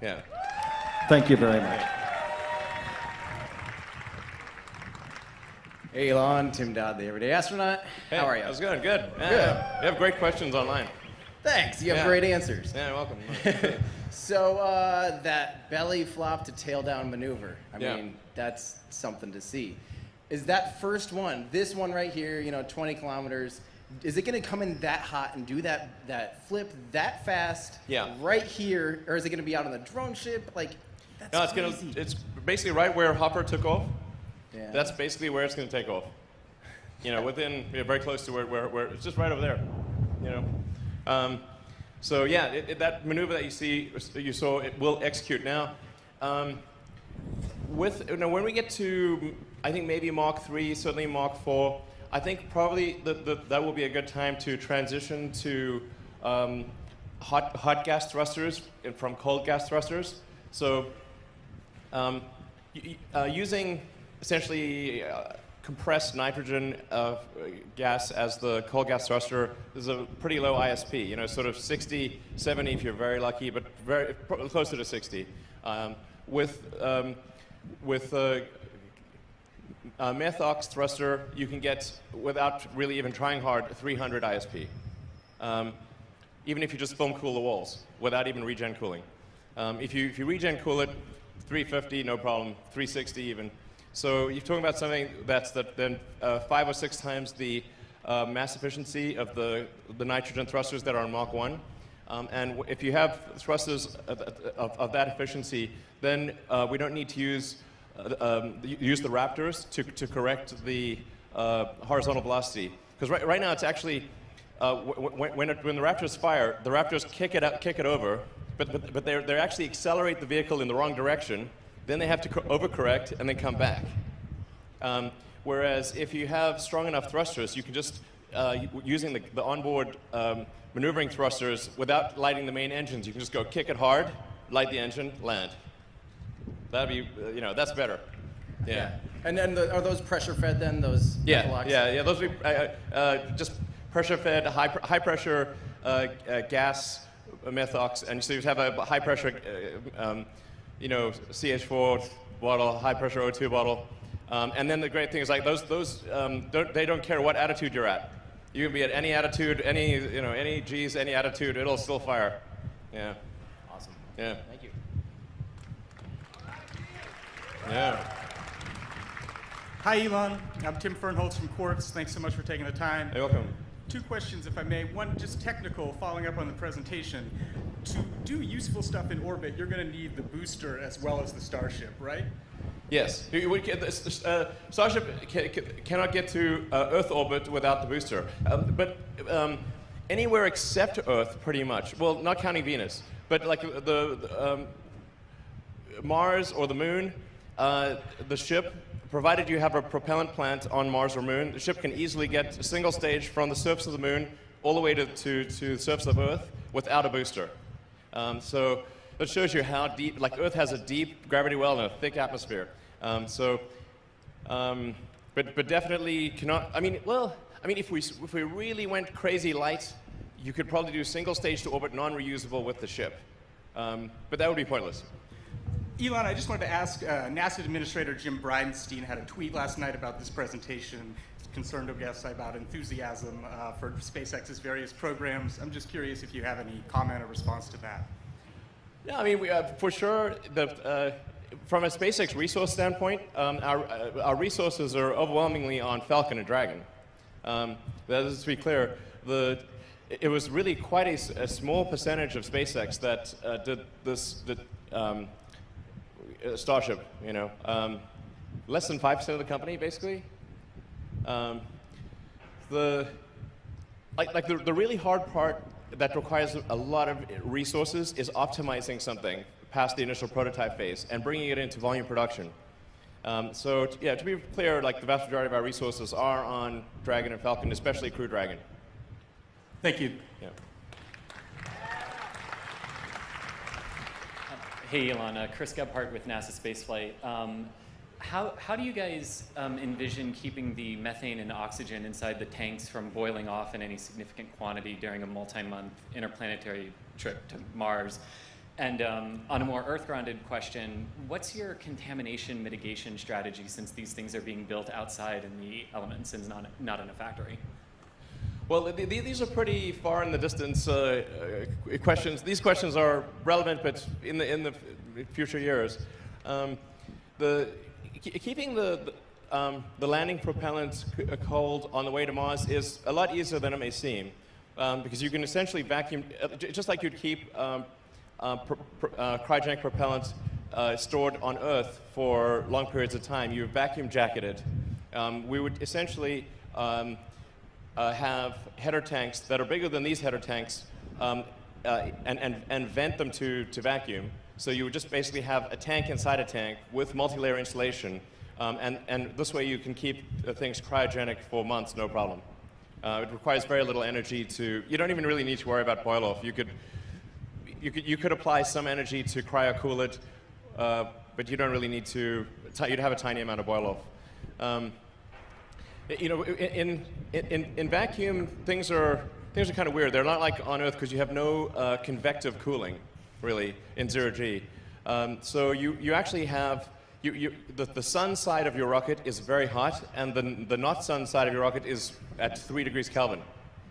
Yeah. Thank you very much. Hey Elon, Tim Dodd, the Everyday Astronaut. Hey, How are you? How's it going? Good. Yeah, Good. You have great questions online. Thanks. You have Yeah. great answers. Yeah, welcome. So that belly flop to tail down maneuver. I Yeah. mean, that's something to see. Is that first one, this one right here, 20 kilometers, is it going to come in that hot and do that flip that fast Yeah. right here, or is it going to be out on the drone ship? Like, that's No, crazy. it's basically right where Hopper took off. Yeah. That's basically where it's going to take off. Very close to where it's just right over there. So yeah, that maneuver that you saw, it will execute now. When we get to, I think maybe Mark 3, certainly Mark 4, I think probably that will be a good time to transition to hot gas thrusters from cold gas thrusters. So using essentially compressed nitrogen gas as the cold gas thruster is a pretty low ISP, sort of 60, 70 if you're very lucky, but closer to 60. With methox thruster, you can get, without really even trying hard, 300 ISP. Even if you just foam cool the walls, without even regen cooling. If you regen cool it, 350, no problem, 360 even. So you're talking about something that's then 5 or 6 times the mass efficiency of the nitrogen thrusters that are on Mach 1. And if you have thrusters of that efficiency, then we don't need to use the Raptors to correct the horizontal velocity. Because right now it's actually, when the Raptors fire, the Raptors kick it over, but they actually accelerate the vehicle in the wrong direction. Then they have to overcorrect and then come back. Whereas if you have strong enough thrusters, you can just, using the onboard maneuvering thrusters without lighting the main engines, you can just go kick it hard, light the engine, land. That'd be, that's better. Yeah. And then are those pressure fed then, those methylox? Yeah. Those would be just pressure fed, high pressure gas methox, and so you'd have a high pressure CH4 bottle, high pressure O2 bottle, and then the great thing is like those they don't care what attitude you're at. You can be at any attitude, any G's, any attitude, it'll still fire. Yeah. Awesome. Yeah. Thank you. Yeah. Hi, Elon. I'm Tim Fernholz from Quartz. Thanks so much for taking the time. You're welcome. 2 questions, if I may. One, just technical, following up on the presentation. To do useful stuff in orbit, you're going to need the booster as well as the Starship, right? Yes. Starship cannot get to Earth orbit without the booster. But anywhere except Earth, pretty much. Well, not counting Venus. But like the Mars or the Moon, the ship, provided you have a propellant plant on Mars or Moon, the ship can easily get a single stage from the surface of the Moon all the way to the surface of Earth without a booster. So that shows you how deep, like Earth has a deep gravity well and a thick atmosphere. But definitely cannot, if we really went crazy light, you could probably do single stage to orbit non-reusable with the ship. But that would be pointless. Elon, I just wanted to ask, NASA Administrator Jim Bridenstine had a tweet last night about this presentation, concerned, I guess, about enthusiasm for SpaceX's various programs. I'm just curious if you have any comment or response to that. Yeah, we, for sure, from a SpaceX resource standpoint, our resources are overwhelmingly on Falcon and Dragon. That is to be clear. It was really quite a small percentage of SpaceX that did this, Starship, you know, less than 5% of the company, basically. The really hard part that requires a lot of resources is optimizing something past the initial prototype phase and bringing it into volume production. So to be clear, like the vast majority of our resources are on Dragon and Falcon, especially Crew Dragon. Thank you. Yeah. Hey, Elon. Chris Gebhardt with NASA Spaceflight. How do you guys envision keeping the methane and oxygen inside the tanks from boiling off in any significant quantity during a multi-month interplanetary trip to Mars? And on a more Earth-grounded question, what's your contamination mitigation strategy since these things are being built outside in the elements and not in a factory? Well, these are pretty far in the distance questions. These questions are relevant, but in the future years. Keeping the landing propellant cold on the way to Mars is a lot easier than it may seem, because you can essentially vacuum, just like you'd keep cryogenic propellant stored on Earth for long periods of time. You vacuum jacket it. We would essentially have header tanks that are bigger than these header tanks and vent them to vacuum. So you would just basically have a tank inside a tank with multi-layer insulation, and this way you can keep things cryogenic for months, no problem. It requires very little energy to, you don't even really need to worry about boil-off. You could apply some energy to cryo-cool it, but you don't really need to, you'd have a tiny amount of boil-off. You know, in vacuum, things are kind of weird. They're not like on Earth because you have no convective cooling, really, in zero G. So you actually have, the sun side of your rocket is very hot, and the not sun side of your rocket is at 3 degrees Kelvin.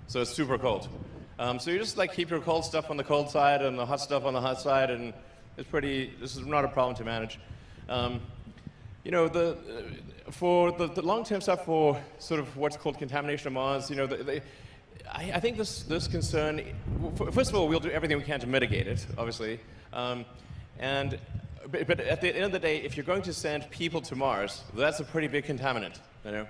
So it's super cold. So you just like keep your cold stuff on the cold side and the hot stuff on the hot side, and this is not a problem to manage. You know, for the long-term stuff for sort of what's called contamination of Mars, you know, I think this concern, first of all, we'll do everything we can to mitigate it, obviously. But at the end of the day, if you're going to send people to Mars, that's a pretty big contaminant, you know.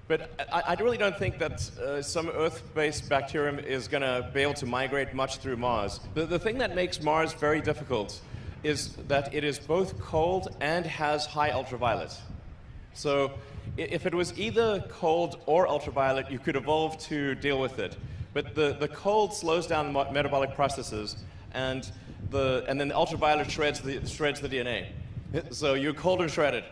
But I really don't think that some Earth-based bacterium is going to be able to migrate much through Mars. The thing that makes Mars very difficult is that it is both cold and has high ultraviolet. So if it was either cold or ultraviolet, you could evolve to deal with it. But the cold slows down the metabolic processes, and then the ultraviolet shreds the DNA. So you're cold and shredded.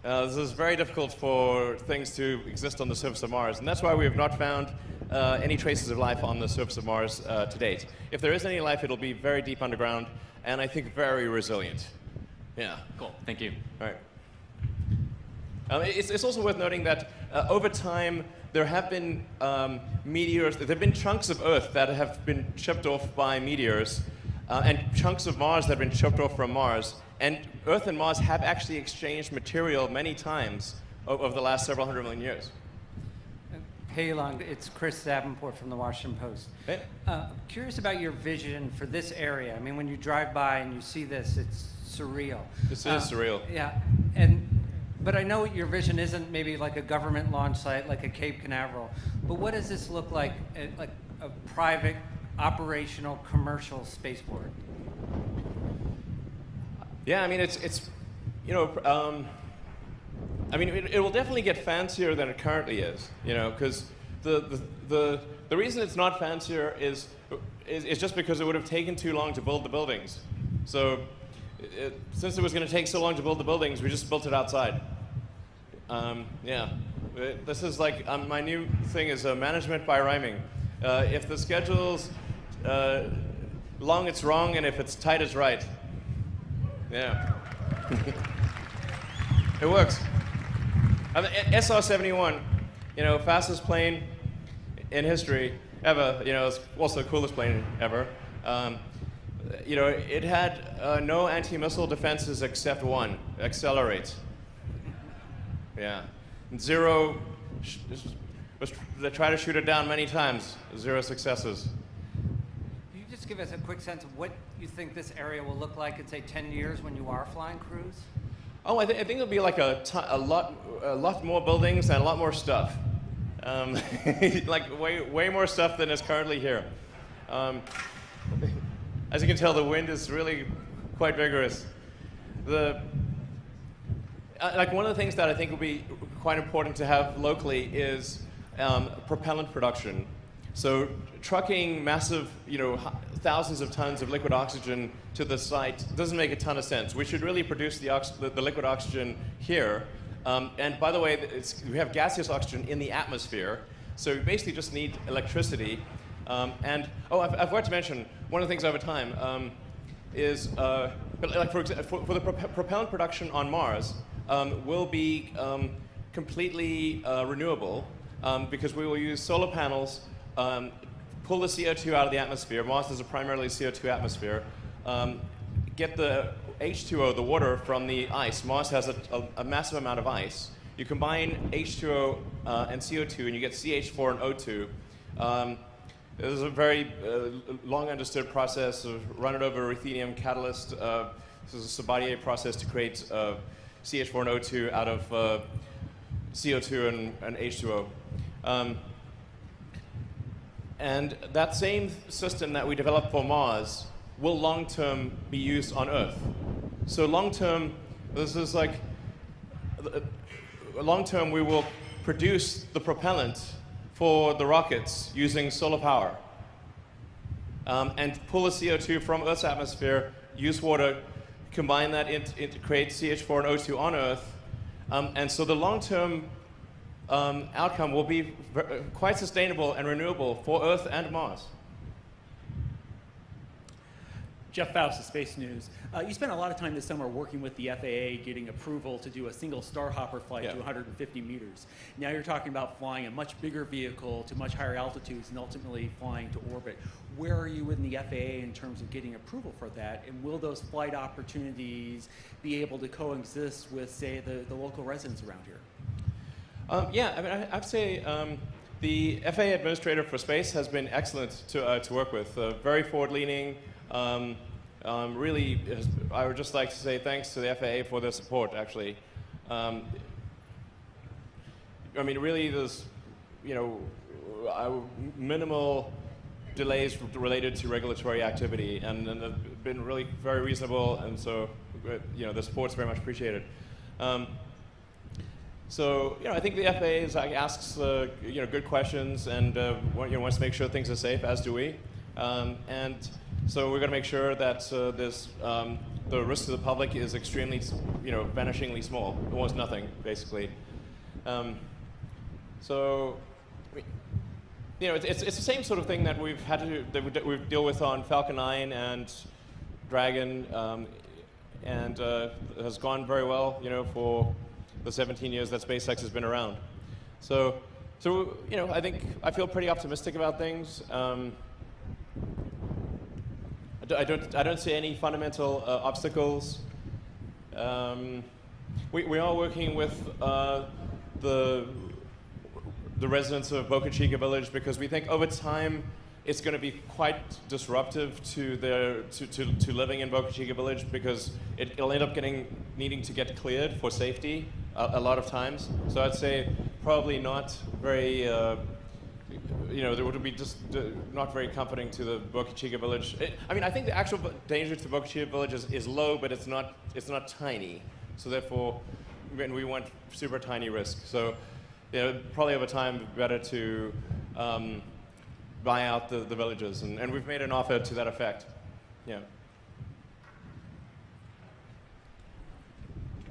This is very difficult for things to exist on the surface of Mars, and that's why we have not found any traces of life on the surface of Mars to date. If there is any life, it'll be very deep underground, and I think very resilient. Yeah. Cool. Thank you. All right. It's also worth noting that over time, there have been meteors, there have been chunks of Earth that have been chipped off by meteors, and chunks of Mars that have been chipped off from Mars. And Earth and Mars have actually exchanged material many times over the last several hundred million years. Hey, Elon, it's Chris Davenport from the Washington Post. Hey. Curious about your vision for this area. I mean, when you drive by and you see this, it's surreal. This is surreal. Yeah, but I know your vision isn't maybe like a government launch site, like a Cape Canaveral. But what does this look like a private, operational, commercial spaceport? Yeah, I mean, it's you know, I mean, it will definitely get fancier than it currently is, you know, because the reason it's not fancier is just because it would have taken too long to build the buildings. So since it was going to take so long to build the buildings, we just built it outside. Yeah, this is like my new thing is management by rhyming. If the schedule's long, it's wrong, and if it's tight, it's right. Yeah. It works. SR-71, you know, fastest plane in history ever. You know, it's also the coolest plane ever. You know, it had no anti-missile defenses except one: accelerate. Yeah. And zero. They tried to shoot it down many times. Zero successes. give us a quick sense of what you think this area will look like in, say, 10 years when you are flying crews? Oh, I think it'll be like a lot more buildings and a lot more stuff. Like way more stuff than is currently here. As you can tell, the wind is really quite vigorous. Like one of the things that I think will be quite important to have locally is propellant production. So trucking massive, thousands of tons of liquid oxygen to the site doesn't make a ton of sense. We should really produce the liquid oxygen here. And by the way, we have gaseous oxygen in the atmosphere, so we basically just need electricity. I forgot to mention, one of the things over time is, like for the propellant production on Mars will be completely renewable because we will use solar panels, pull the CO2 out of the atmosphere. Mars has a primarily CO2 atmosphere. Get the H2O, the water, from the ice. Mars has a massive amount of ice. You combine H2O and CO2, and you get CH4 and O2. There's a very long understood process of run-it-over ruthenium catalyst. This is a Sabatier process to create CH4 and O2 out of CO2 and H2O. And that same system that we developed for Mars will long-term be used on Earth. So long-term, this is like, long-term we will produce the propellant for the rockets using solar power. And pull the CO2 from Earth's atmosphere, use water, combine that to create CH4 and O2 on Earth. And so the long-term outcome will be quite sustainable and renewable for Earth and Mars. Jeff Faust of Space News. You spent a lot of time this summer working with the FAA getting approval to do a single Starhopper flight to 150 meters. Now you're talking about flying a much bigger vehicle to much higher altitudes and ultimately flying to orbit. Where are you in the FAA in terms of getting approval for that? And will those flight opportunities be able to coexist with, say, the local residents around here? Yeah, I mean, I'd say the FAA administrator for space has been excellent to work with. Very forward-leaning. Really, I would just like to say thanks to the FAA for their support, actually. I mean, really, there's, minimal delays related to regulatory activity, and they've been really very reasonable, and so, the support's very much appreciated. So, I think the FAA asks, good questions and wants to make sure things are safe, as do we. And so we're going to make sure that the risk to the public is extremely, vanishingly small, almost nothing, basically. So, it's the same sort of thing that we've had to that we deal with on Falcon 9 and Dragon, and has gone very well, for the 17 years that SpaceX has been around. So I feel pretty optimistic about things. I don't see any fundamental obstacles. We are working with the residents of Boca Chica village because we think over time it's going to be quite disruptive to living in Boca Chica village because it'll end up needing to get cleared for safety a lot of times. So I'd say probably not very. There would be just not very comforting to the Boca Chica village. I think the actual danger to Boca Chica village is low, but it's not tiny. So therefore, we want super tiny risk. So, probably over time, it'd be better to buy out the villages, and we've made an offer to that effect. Yeah.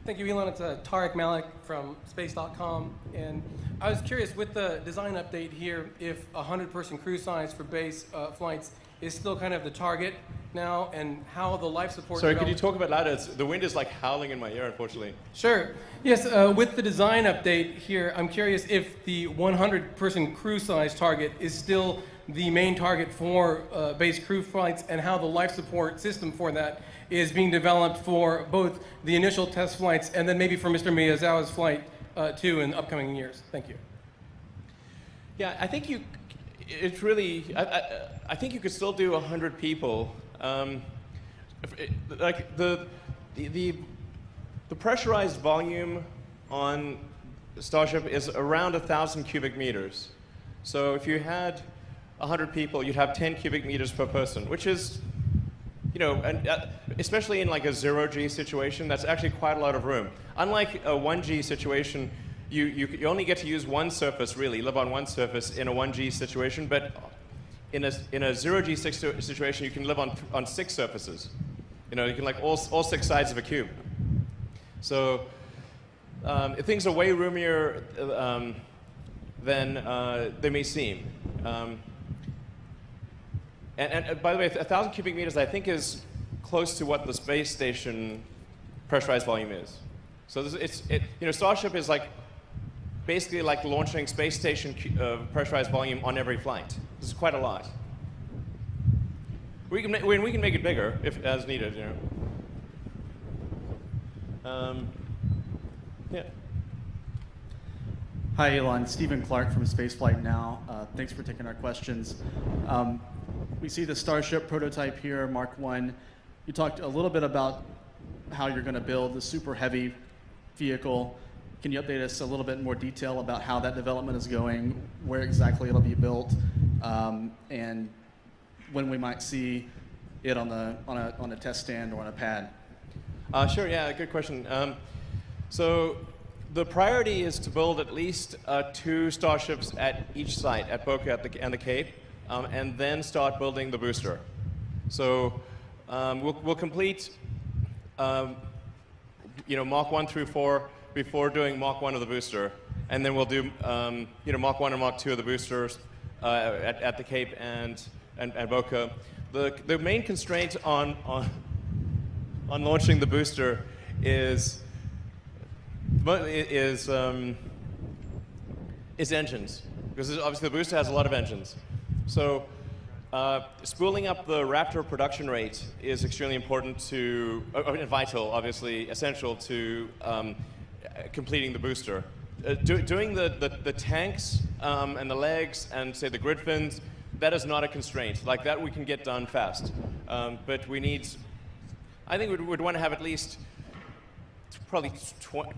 Thank you, Elon. It's Tarek Malik from Space.com. And I was curious, with the design update here, if 100-person crew size for base flights is still kind of the target now, and how the life support... Sorry, could you talk a bit louder? The wind is like howling in my ear, unfortunately. Sure. Yes, with the design update here, I'm curious if the 100-person crew size target is still the main target for base crew flights, and how the life support system for that is being developed for both the initial test flights and then maybe for Mr. Miyazawa's flight too in upcoming years. Thank you. Yeah, I think It's really, I think you could still do 100 people. Like the pressurized volume on Starship is around 1,000 cubic meters. So if you had 100 people, you'd have 10 cubic meters per person, which is, especially in like a 0G situation, that's actually quite a lot of room. Unlike a 1G situation, you only get to use one surface, really, live on one surface in a 1G situation, but in a 0G situation, you can live on 6 surfaces. You can like all 6 sides of a cube. So things are way roomier than they may seem. And by the way, 1,000 cubic meters, I think, is close to what the space station pressurized volume is. So Starship is like basically like launching space station pressurized volume on every flight. This is quite a lot. We can make it bigger if as needed. Yeah. Hi, Elon. Stephen Clark from Spaceflight Now. Thanks for taking our questions. We see the Starship prototype here, Mark 1. You talked a little bit about how you're going to build the super heavy vehicle. Can you update us a little bit more detail about how that development is going, where exactly it'll be built, and when we might see it on a test stand or on a pad? Sure. Yeah. Good question. So the priority is to build at least 2 Starships at each site, at Boca and the Cape, and then start building the booster. So we'll complete Mach 1 through 4 before doing Mach 1 of the booster, and then we'll do Mach 1 and Mach 2 of the boosters at the Cape and Boca. The main constraint on launching the booster is engines, because obviously the booster has a lot of engines. So spooling up the Raptor production rate is extremely important to, vital, obviously essential to completing the booster. Doing the tanks and the legs and say the grid fins, that is not a constraint. Like that we can get done fast. But we need, I think we'd want to have at least probably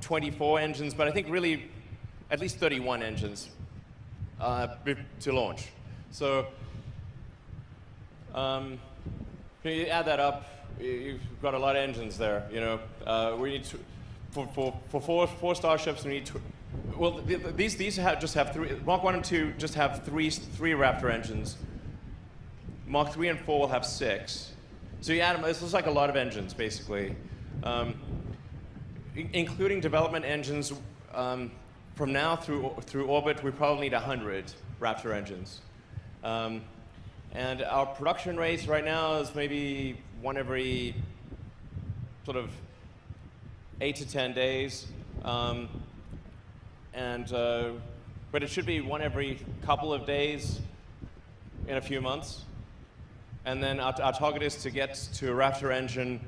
24 engines, but I think really at least 31 engines to launch. So you add that up, you've got a lot of engines there. We need for 4 Starships, we need these just have 3. Mach 1 and 2 just have three Raptor engines. Mach 3 and 4 will have 6. So you add them. This looks like a lot of engines, basically, including development engines. From now through orbit, we probably need 100 Raptor engines. And our production rates right now is maybe one every sort of 8 to 10 days. But it should be one every couple of days in a few months. And then our target is to get to a Raptor engine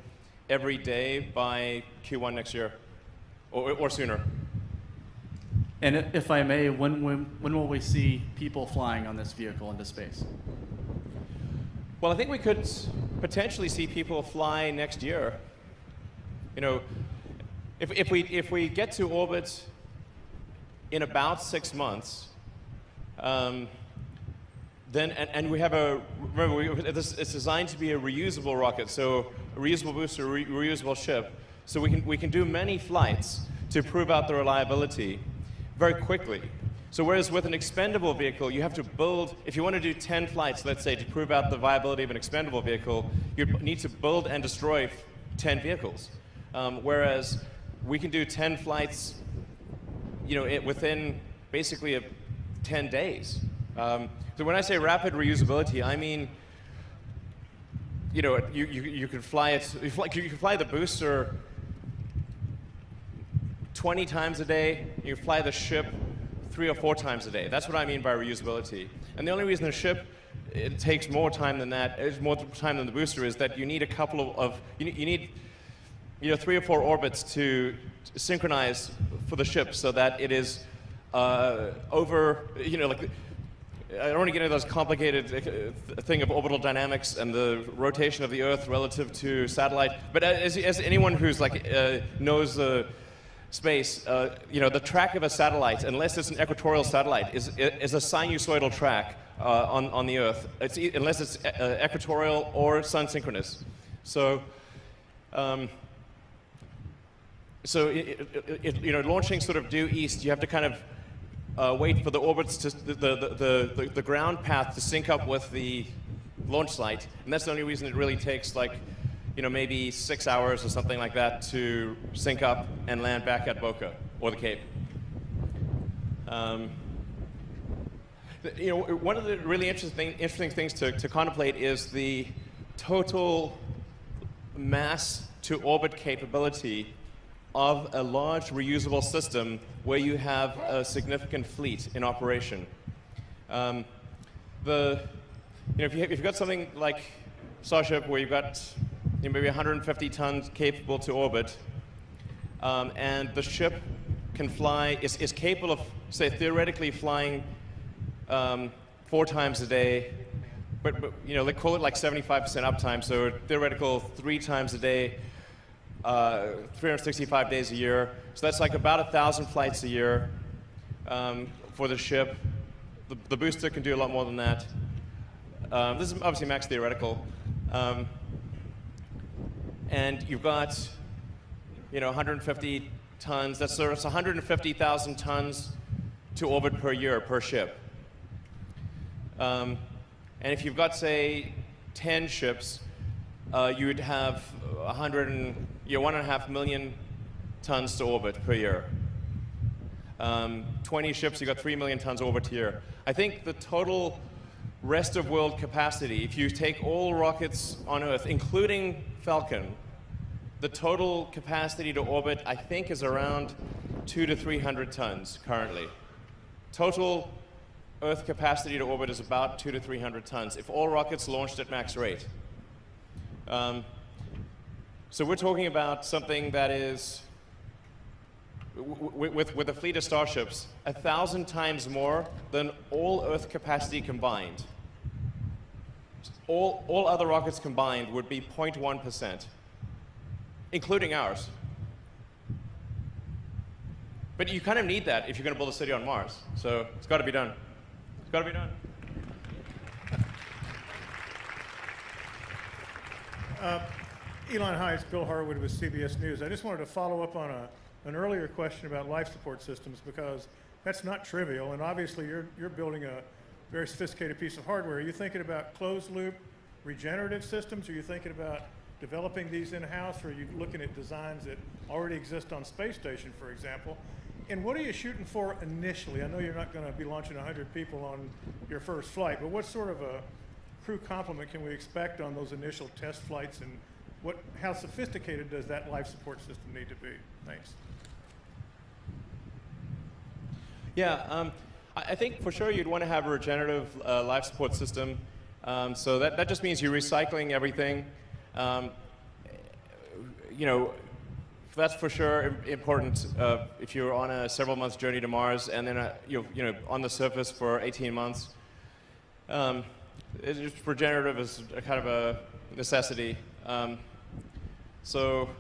every day by Q1 next year, or sooner. And if I may, when will we see people flying on this vehicle into space? Well, I think we could potentially see people fly next year. If we get to orbit in about 6 months, then we have it's designed to be a reusable rocket, so a reusable booster, reusable ship, so we can do many flights to prove out the reliability very quickly. So whereas with an expendable vehicle, you have to build, if you want to do 10 flights, let's say, to prove out the viability of an expendable vehicle, you need to build and destroy 10 vehicles. Whereas we can do 10 flights within basically 10 days. So when I say rapid reusability, I mean, you could fly it, you could fly the booster 20 times a day, you fly the ship 3 or 4 times a day. That's what I mean by reusability. And the only reason the ship, it takes more time than that, it's more time than the booster, is that you need a couple of, you need 3 or 4 orbits to synchronize for the ship so that it is I don't want to get into those complicated thing of orbital dynamics and the rotation of the Earth relative to satellite. But as anyone who's knows space, the track of a satellite, unless it's an equatorial satellite, is a sinusoidal track on the Earth. Unless it's equatorial or sun synchronous. So. Launching sort of due east, you have to kind of wait for the orbits to the ground path to sync up with the launch site, and that's the only reason it really takes maybe 6 hours or something like that to sync up and land back at Boca or the Cape. One of the really interesting things to contemplate is the total mass to orbit capability of a large reusable system where you have a significant fleet in operation. If you've got something like Starship where you've got maybe 150 tons capable to orbit, and the ship can fly, is capable of, say, theoretically flying 4 times a day, but they call it like 75% uptime, so theoretical 3 times a day, 365 days a year. So that's like about 1,000 flights a year for the ship. The booster can do a lot more than that. This is obviously max theoretical. And you've got 150 tons. That's 150,000 tons to orbit per year per ship. And if you've got, say, 10 ships, you would have 1.5 million tons to orbit per year. 20 ships, you got 3 million tons orbit a year. I think the total rest of world capacity, if you take all rockets on Earth, including Falcon, the total capacity to orbit, I think, is around 200 to 300 tons currently. Total Earth capacity to orbit is about 200 to 300 tons if all rockets launched at max rate. So we're talking about something that is, with a fleet of Starships, 1,000 times more than all Earth capacity combined. All other rockets combined would be 0.1%, including ours. But you kind of need that if you're going to build a city on Mars. So it's got to be done. It's got to be done. Elon, hi, it's Bill Harwood with CBS News. I just wanted to follow up on an earlier question about life support systems, because that's not trivial, and obviously you're building a very sophisticated piece of hardware. Are you thinking about closed-loop regenerative systems? Are you thinking about developing these in-house, or are you looking at designs that already exist on space station, for example? And what are you shooting for initially? I know you're not going to be launching 100 people on your first flight, but what sort of a crew complement can we expect on those initial test flights, and how sophisticated does that life support system need to be? Thanks. Yeah, I think for sure you'd want to have a regenerative life support system. So that just means you're recycling everything. That's for sure important if you're on a several months journey to Mars and then on the surface for 18 months. Regenerative is a kind of a necessity. So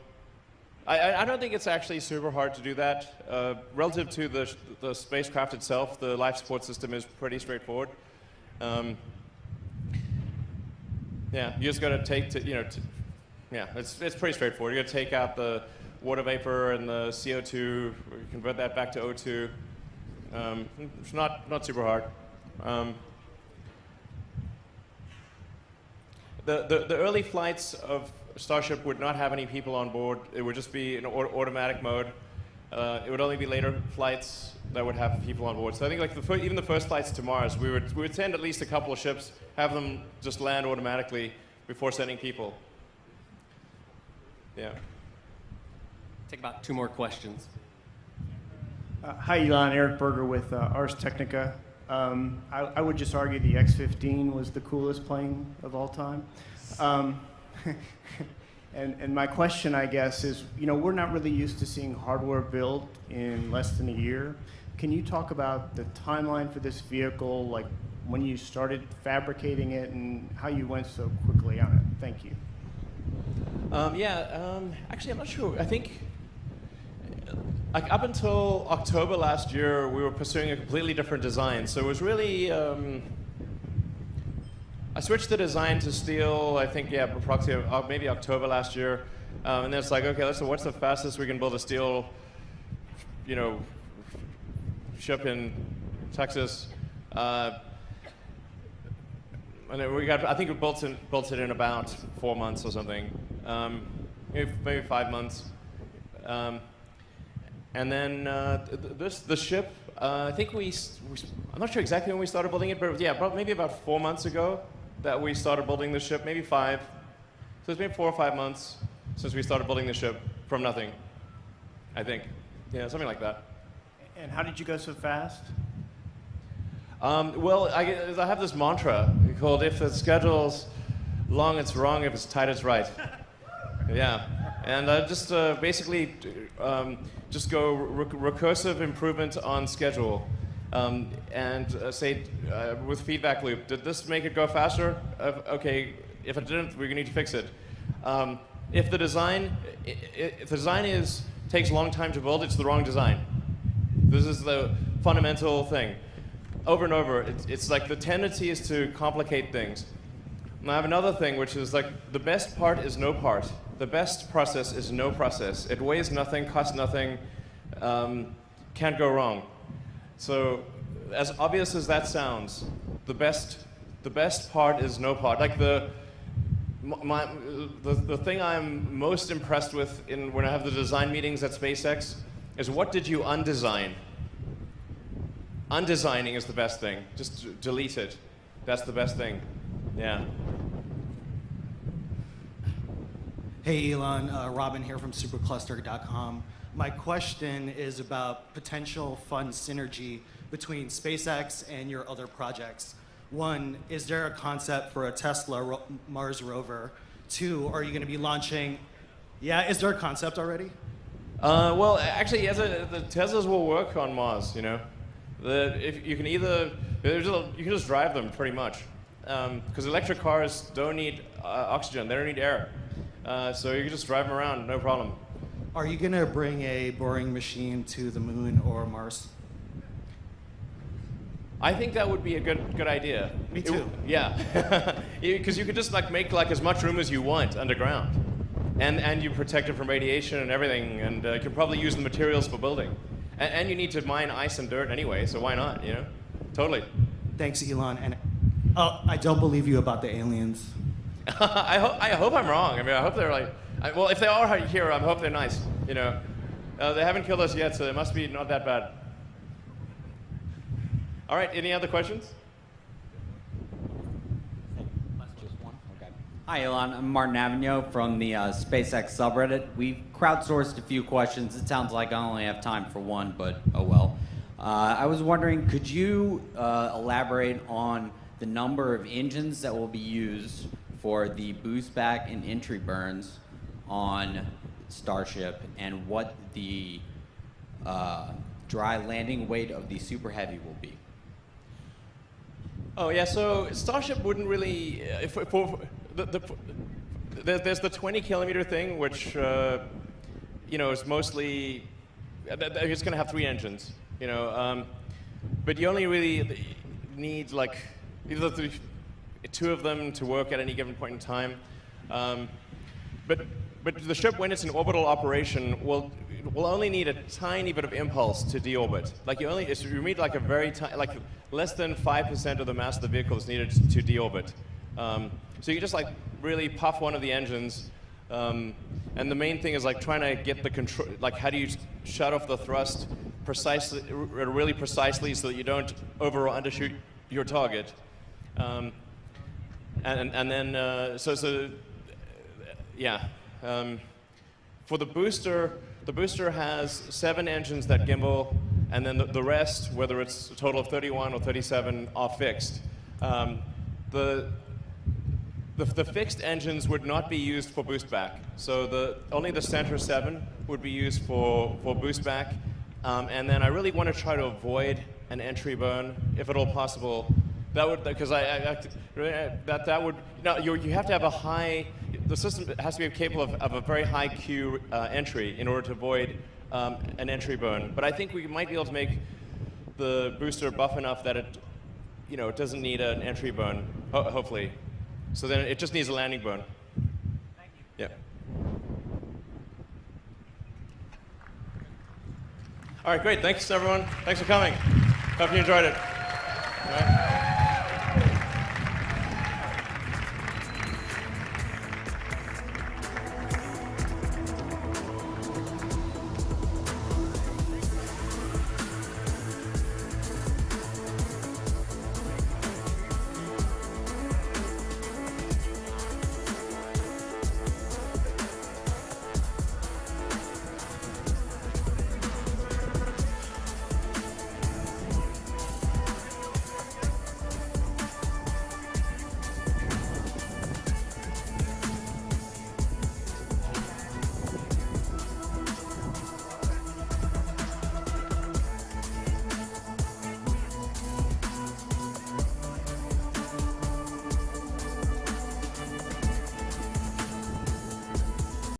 I don't think it's actually super hard to do that. Relative to the spacecraft itself, the life support system is pretty straightforward. Yeah, you just got to it's pretty straightforward. You got to take out the water vapor and the CO2, convert that back to O2. It's not super hard. The early flights of Starship would not have any people on board. It would just be in automatic mode. It would only be later flights that would have people on board. So I think even the first flights to Mars, we would send at least a couple of ships, have them just land automatically before sending people. Yeah. Take about 2 more questions. Hi, Elon. Eric Berger with Ars Technica. I would just argue the X-15 was the coolest plane of all time. And my question, I guess, is, we're not really used to seeing hardware built in less than a year. Can you talk about the timeline for this vehicle? Like, when you started fabricating it and how you went so quickly on it. Thank you. Actually, I'm not sure. I think like up until October last year, we were pursuing a completely different design. So it was really, I switched the design to steel, I think, approximately maybe October last year. And then it's like, okay, so what's the fastest we can build a steel, ship in Texas? And then I think we built it in about 4 months or something, maybe 5 months. And then the ship, I think I'm not sure exactly when we started building it, but maybe about 4 months ago that we started building the ship, maybe 5. So it's been 4 or 5 months since we started building the ship from nothing, I think. Yeah, something like that. And how did you go so fast? Well, I have this mantra called if the schedule's long, it's wrong. If it's tight, it's right. Yeah. And just basically just go recursive improvement on schedule. And say with feedback loop, did this make it go faster? Okay, if it didn't, we're going to need to fix it. If the design takes a long time to build, it's the wrong design. This is the fundamental thing. Over and over, it's like the tendency is to complicate things. And I have another thing, which is like the best part is no part. The best process is no process. It weighs nothing, costs nothing, can't go wrong. So, as obvious as that sounds, the best part is no part. Like the thing I'm most impressed with when I have the design meetings at SpaceX is what did you undesign? Undesigning is the best thing. Just delete it. That's the best thing. Yeah. Hey Elon, Robin here from supercluster.com. My question is about potential fund synergy between SpaceX and your other projects. 1, is there a concept for a Tesla Mars rover? 2, are you going to be launching? Yeah, is there a concept already? Well, actually, the Teslas will work on Mars. If you can you can just drive them pretty much, because electric cars don't need oxygen; they don't need air. So you can just drive them around, no problem. Are you going to bring a boring machine to the moon or Mars? I think that would be a good idea. Me too. Yeah, because you could just make as much room as you want underground, and you protect it from radiation and everything, and you can probably use the materials for building, and you need to mine ice and dirt anyway, so why not? Totally. Thanks, Elon. And I don't believe you about the aliens. I hope I'm wrong. I mean, I hope they're well, if they are here, I hope they're nice. They haven't killed us yet, so they must be not that bad. All right, any other questions? Just one? Okay. Hi, Elon. I'm Martin Avignon from the SpaceX subreddit. We've crowdsourced a few questions. It sounds like I only have time for one, but oh well. I was wondering, could you elaborate on the number of engines that will be used for the boost back and entry burns on Starship, and what the dry landing weight of the Super Heavy will be? Oh yeah, so Starship wouldn't really. There's the 20-kilometer thing, which is mostly. It's going to have 3 engines, but you only really need either 2 of them to work at any given point in time. But the ship, when it's in orbital operation, will only need a tiny bit of impulse to deorbit. You need a very tiny, less than 5% of the mass of the vehicle is needed to deorbit. So you just really puff one of the engines, and the main thing is trying to get the control. How do you shut off the thrust really precisely so that you don't over or undershoot your target. And then for the booster has 7 engines that gimbal, and then the rest, whether it's a total of 31 or 37, are fixed. The fixed engines would not be used for boost back. So only the center 7 would be used for boost back. And then I really want to try to avoid an entry burn, if at all possible, That would, because that would, no, you have to have a high, the system has to be capable of a very high Q entry in order to avoid an entry burn. But I think we might be able to make the booster buff enough that it, it doesn't need an entry burn, hopefully. So then it just needs a landing burn. Thank you. Yeah. All right, great. Thanks, everyone. Thanks for coming. Hope you enjoyed it. All right.